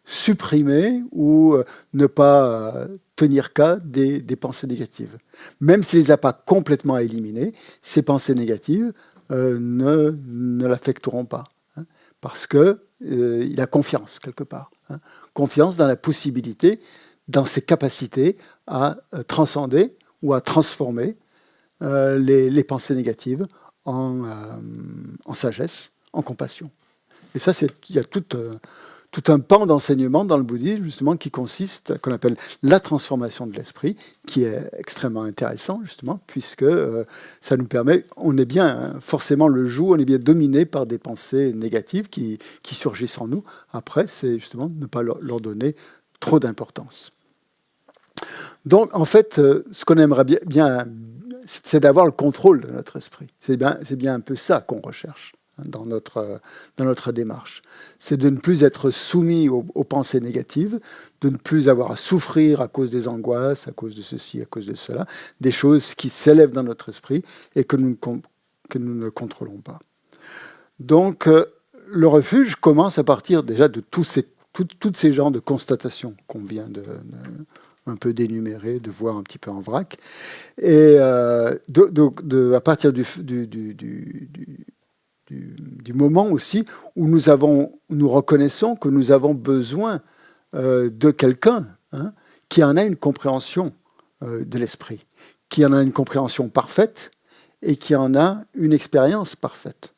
supprimer ou ne pas tenir cas des pensées négatives. Même s'il ne les a pas complètement éliminées, ces pensées négatives ne l'affecteront pas, hein, parce qu'il a confiance quelque part, hein, confiance dans la possibilité, dans ses capacités à transcender ou à transformer les pensées négatives en sagesse, en compassion. Et ça, il y a tout un pan d'enseignement dans le bouddhisme, justement, qu'on appelle la transformation de l'esprit, qui est extrêmement intéressant, justement, puisque ça nous permet, on est bien, hein, forcément, le jour, on est bien dominé par des pensées négatives qui surgissent en nous. Après, c'est justement ne pas leur donner trop d'importance. Donc, en fait, ce qu'on aimerait bien, c'est d'avoir le contrôle de notre esprit. C'est bien un peu ça qu'on recherche dans notre démarche. C'est de ne plus être soumis aux pensées négatives, de ne plus avoir à souffrir à cause des angoisses, à cause de ceci, à cause de cela, des choses qui s'élèvent dans notre esprit et que nous ne contrôlons pas. Donc, le refuge commence à partir déjà de tous ces genres de constatations qu'on vient un peu d'énumérer, de voir un petit peu en vrac. Et à partir du moment aussi où nous reconnaissons que nous avons besoin de quelqu'un, hein, qui en a une compréhension de l'esprit, qui en a une compréhension parfaite et qui en a une expérience parfaite.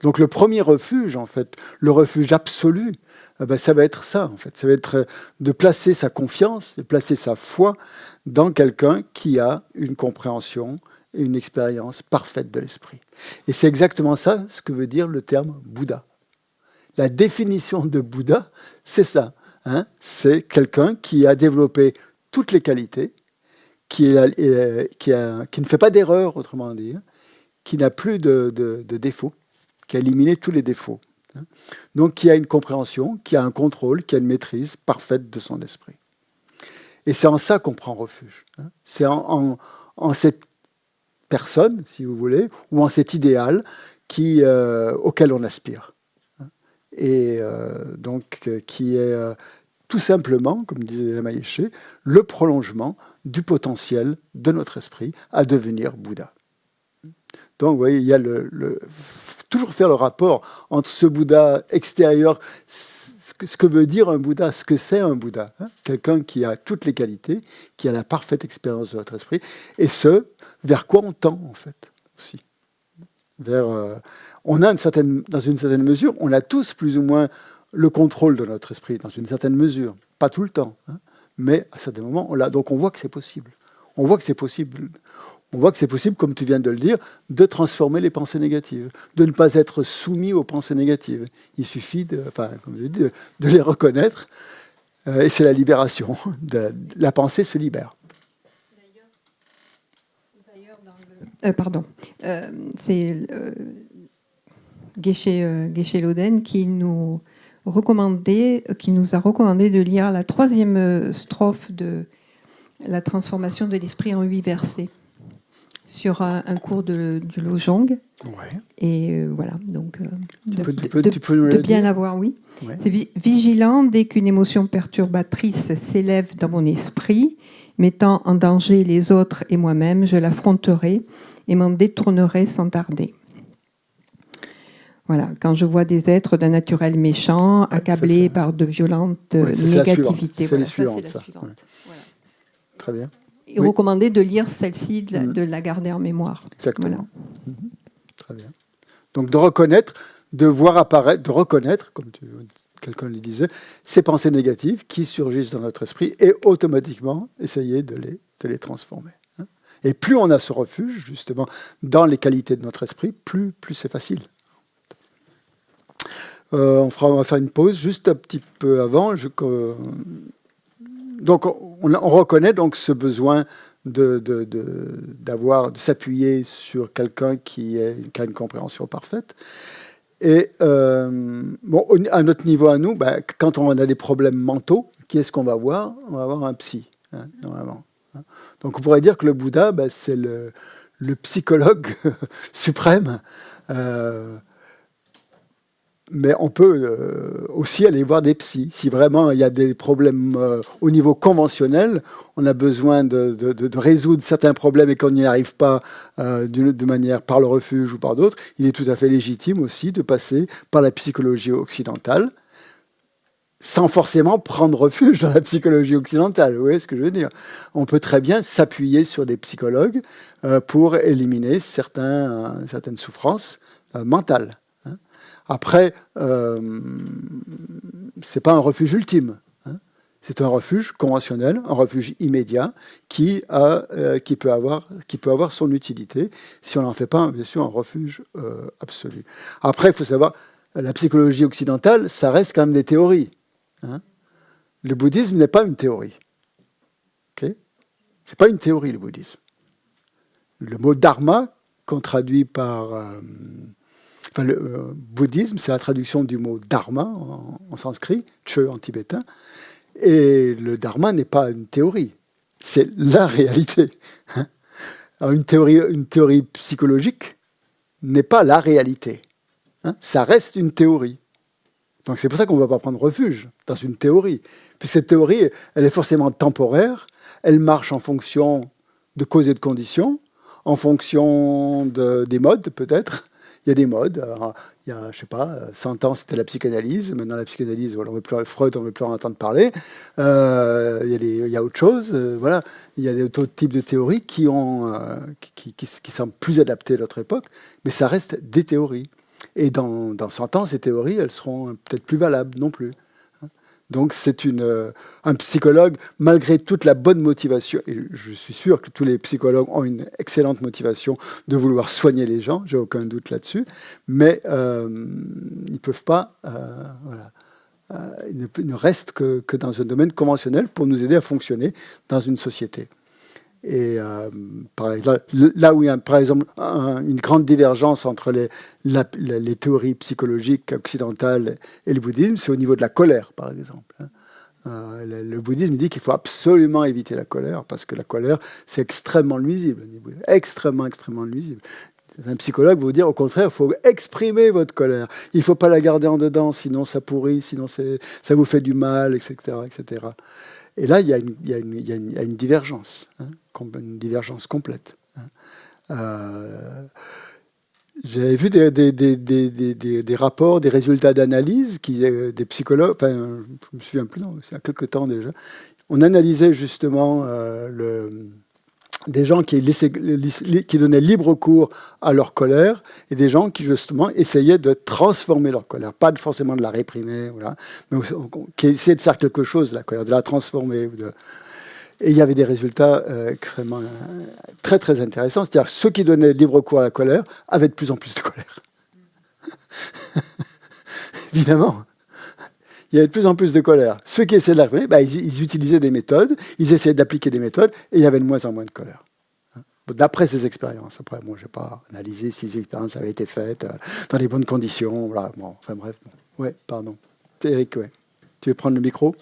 Donc le premier refuge, en fait, le refuge absolu, ça va être ça, en fait. Ça va être de placer sa confiance, de placer sa foi dans quelqu'un qui a une compréhension et une expérience parfaite de l'esprit. Et c'est exactement ça ce que veut dire le terme Bouddha. La définition de Bouddha, c'est ça, hein. C'est quelqu'un qui a développé toutes les qualités, qui ne fait pas d'erreur, autrement dit, qui n'a plus de défauts, qui a éliminé tous les défauts. Donc qui a une compréhension, qui a un contrôle, qui a une maîtrise parfaite de son esprit. Et c'est en ça qu'on prend refuge. C'est en cette personne, si vous voulez, ou en cet idéal auquel on aspire. Et donc qui est tout simplement, comme disait Lama Yeshe, le prolongement du potentiel de notre esprit à devenir Bouddha. Donc, vous voyez, il y a toujours faire le rapport entre ce Bouddha extérieur, ce que veut dire un Bouddha, ce que c'est un Bouddha, hein, quelqu'un qui a toutes les qualités, qui a la parfaite expérience de notre esprit, et ce vers quoi on tend, en fait, aussi. On a dans une certaine mesure, on a tous plus ou moins le contrôle de notre esprit, dans une certaine mesure. Pas tout le temps, hein, mais à certains moments, on l'a. Donc on voit que c'est possible. On voit que c'est possible. On voit que c'est possible, comme tu viens de le dire, de transformer les pensées négatives, de ne pas être soumis aux pensées négatives. Il suffit comme je dis, de les reconnaître, et c'est la libération. La pensée se libère. C'est Geshe-Loden qui nous a recommandé de lire la 3e strophe de la transformation de l'esprit en 8 versets sur un cours du Lojong. Ouais. Et voilà, donc tu peux de bien l'avoir, oui. Ouais. C'est vigilant dès qu'une émotion perturbatrice s'élève dans mon esprit, mettant en danger les autres et moi-même, je l'affronterai et m'en détournerai sans tarder. Voilà, quand je vois des êtres d'un naturel méchant, accablés par de violentes négativités. C'est la suivante. Voilà. Très bien. Et recommander de lire celle-ci, de la garder en mémoire. Exactement. Voilà. Très bien. Donc de reconnaître, de voir apparaître, de reconnaître, comme quelqu'un le disait, ces pensées négatives qui surgissent dans notre esprit et automatiquement essayer de les transformer. Et plus on a ce refuge, justement, dans les qualités de notre esprit, plus c'est facile. On va faire une pause juste un petit peu avant. Donc, on reconnaît donc ce besoin de s'appuyer sur quelqu'un qui a une compréhension parfaite. Et à notre niveau à nous, quand on a des problèmes mentaux, qui est-ce qu'on va voir? On va avoir un psy, normalement. Donc, on pourrait dire que le Bouddha, c'est le psychologue suprême. Mais on peut aussi aller voir des psys. Si vraiment il y a des problèmes au niveau conventionnel, on a besoin de résoudre certains problèmes et qu'on n'y arrive pas de manière par le refuge ou par d'autres, il est tout à fait légitime aussi de passer par la psychologie occidentale, sans forcément prendre refuge dans la psychologie occidentale. Vous voyez ce que je veux dire? On peut très bien s'appuyer sur des psychologues pour éliminer certaines souffrances mentales. Après, c'est pas un refuge ultime. C'est un refuge conventionnel, un refuge immédiat qui peut avoir son utilité si on n'en fait pas, bien sûr, un refuge absolu. Après, il faut savoir, la psychologie occidentale, ça reste quand même des théories. Le bouddhisme n'est pas une théorie. Okay? C'est pas une théorie, le bouddhisme. Le mot dharma, qu'on traduit par... le bouddhisme, c'est la traduction du mot dharma en sanskrit, che en tibétain. Et le dharma n'est pas une théorie, c'est la réalité. Alors une théorie psychologique n'est pas la réalité. Ça reste une théorie. Donc c'est pour ça qu'on ne va pas prendre refuge dans une théorie. Puis cette théorie, elle est forcément temporaire, elle marche en fonction de causes et de conditions, en fonction des modes peut-être. Il y a des modes. Il y a, 100 ans, c'était la psychanalyse. Maintenant, la psychanalyse, Freud, on ne veut plus en entendre parler. Il y a autre chose. Voilà. Il y a d'autres types de théories qui semblent plus adaptées à notre époque, mais ça reste des théories. Et dans 100 ans, ces théories, elles seront peut-être plus valables non plus. Donc c'est un psychologue, malgré toute la bonne motivation, et je suis sûr que tous les psychologues ont une excellente motivation de vouloir soigner les gens, j'ai aucun doute là-dessus, mais ils ne peuvent pas, ils ne restent que dans un domaine conventionnel pour nous aider à fonctionner dans une société. Et par exemple, là où il y a par exemple une grande divergence entre les théories psychologiques occidentales et le bouddhisme, c'est au niveau de la colère, par exemple. Le bouddhisme dit qu'il faut absolument éviter la colère, parce que la colère, c'est extrêmement nuisible. Extrêmement nuisible. Un psychologue va vous dire, au contraire, il faut exprimer votre colère. Il ne faut pas la garder en dedans, sinon ça pourrit, sinon ça vous fait du mal, etc. etc. Et là, il y a une divergence, une divergence complète. J'avais vu des rapports, des résultats d'analyse, des psychologues, je ne me souviens plus, c'est il y a quelques temps déjà, on analysait justement des gens qui donnaient libre cours à leur colère et des gens qui, justement, essayaient de transformer leur colère. Pas forcément de la réprimer, voilà, mais qui essayaient de faire quelque chose de la colère, de la transformer. Et il y avait des résultats extrêmement très, très intéressants. C'est-à-dire que ceux qui donnaient libre cours à la colère avaient de plus en plus de colère. Évidemment. Il y avait de plus en plus de colère. Ceux qui essayaient de la réprimer, ils utilisaient des méthodes, ils essayaient d'appliquer des méthodes, et il y avait de moins en moins de colère. D'après ces expériences. Après, moi, je n'ai pas analysé si ces expériences avaient été faites dans les bonnes conditions. Voilà. Bon, enfin bref. Bon. Ouais, pardon. Eric, ouais. Tu veux prendre le micro ?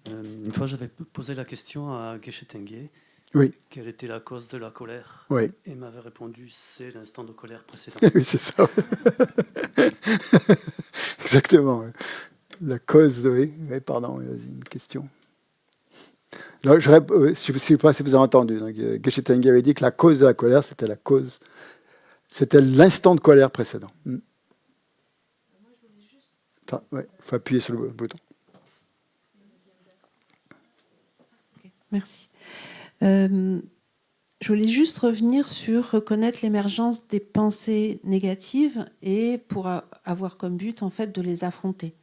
Une fois, j'avais posé la question à Geshe Tengue. Oui. Quelle était la cause de la colère? Oui. Et il m'avait répondu, c'est l'instant de colère précédent. Oui, c'est ça. Exactement. Oui. La cause de... Oui, pardon, vas-y, une question. Là, je ne sais pas si vous avez entendu. Geshe Tengue avait dit que la cause de la colère, c'était l'instant de colère précédent. Moi, je voulais juste... Il faut appuyer sur le bouton. Okay, merci. Je voulais juste revenir sur reconnaître l'émergence des pensées négatives et pour avoir comme but, en fait, de les affronter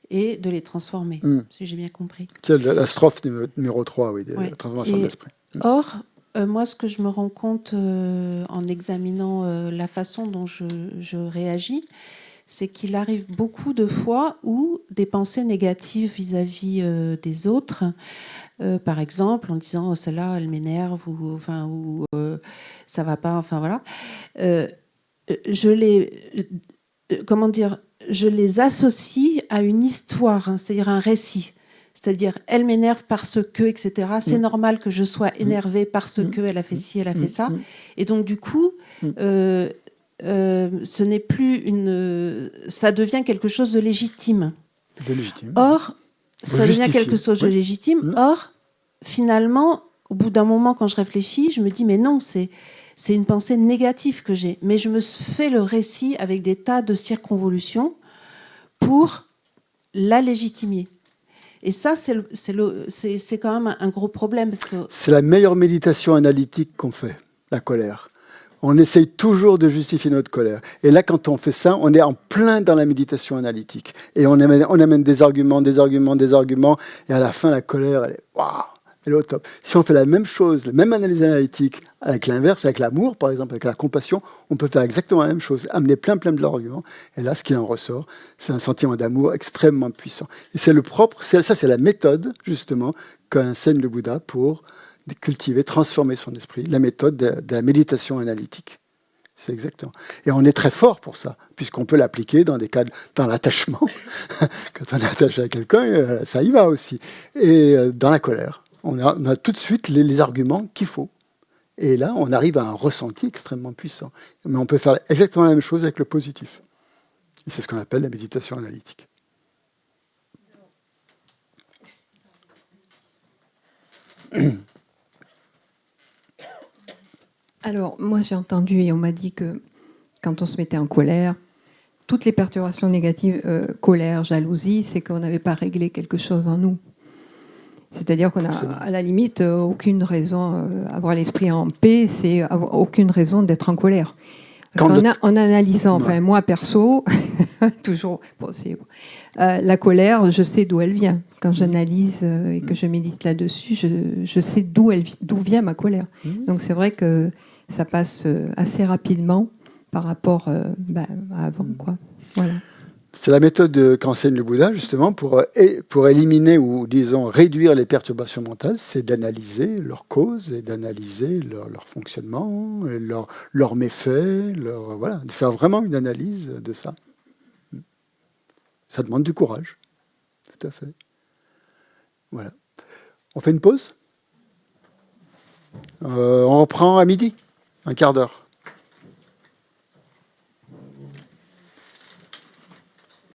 et de les transformer, si j'ai bien compris. C'est la strophe numéro 3, oui, de la transformation de l'esprit. Or, moi, ce que je me rends compte en examinant la façon dont je réagis, c'est qu'il arrive beaucoup de fois où des pensées négatives vis-à-vis des autres, par exemple, en disant celle-là, elle m'énerve ou ça va pas, enfin voilà. Je les associe à une histoire, hein, c'est-à-dire un récit. C'est-à-dire, elle m'énerve parce que, etc. C'est normal que je sois énervée parce qu'elle a fait ci, elle a fait ça. Et donc, du coup, ce n'est plus ça devient quelque chose de légitime. Or, ça devient quelque chose de légitime. Or, finalement, au bout d'un moment, quand je réfléchis, je me dis, mais non, c'est une pensée négative que j'ai. Mais je me fais le récit avec des tas de circonvolutions pour la légitimer. Et ça, c'est quand même un gros problème. C'est la meilleure méditation analytique qu'on fait, la colère. On essaye toujours de justifier notre colère. Et là, quand on fait ça, on est en plein dans la méditation analytique. Et on amène des arguments. Et à la fin, la colère, elle est waouh, elle est au top. Si on fait la même chose, la même analyse analytique avec l'inverse, avec l'amour, par exemple, avec la compassion, on peut faire exactement la même chose, amener plein d'arguments. Et là, ce qui en ressort, c'est un sentiment d'amour extrêmement puissant. Et c'est c'est la méthode, justement, qu'enseigne le Bouddha pour cultiver, transformer son esprit, la méthode de la méditation analytique. C'est exactement. Et on est très fort pour ça, puisqu'on peut l'appliquer dans des cas dans l'attachement. Quand on est attaché à quelqu'un, ça y va aussi. Et dans la colère, on a tout de suite les arguments qu'il faut. Et là, on arrive à un ressenti extrêmement puissant. Mais on peut faire exactement la même chose avec le positif. Et c'est ce qu'on appelle la méditation analytique. Alors, moi, j'ai entendu et on m'a dit que quand on se mettait en colère, toutes les perturbations négatives, colère, jalousie, c'est qu'on n'avait pas réglé quelque chose en nous. C'est-à-dire qu'on a, à la limite, aucune raison, avoir l'esprit en paix, c'est avoir aucune raison d'être en colère. Parce en analysant, enfin, moi, perso, toujours, la colère, je sais d'où elle vient. Quand j'analyse et que je médite là-dessus, je sais d'où vient ma colère. Donc, c'est vrai que ça passe assez rapidement par rapport à avant, quoi. Voilà. C'est la méthode qu'enseigne le Bouddha, justement, pour éliminer ou, disons, réduire les perturbations mentales, c'est d'analyser leurs causes et d'analyser leur fonctionnement, leurs méfaits, voilà, de faire vraiment une analyse de ça. Ça demande du courage, tout à fait. Voilà. On fait une pause ? On reprend à midi, un quart d'heure.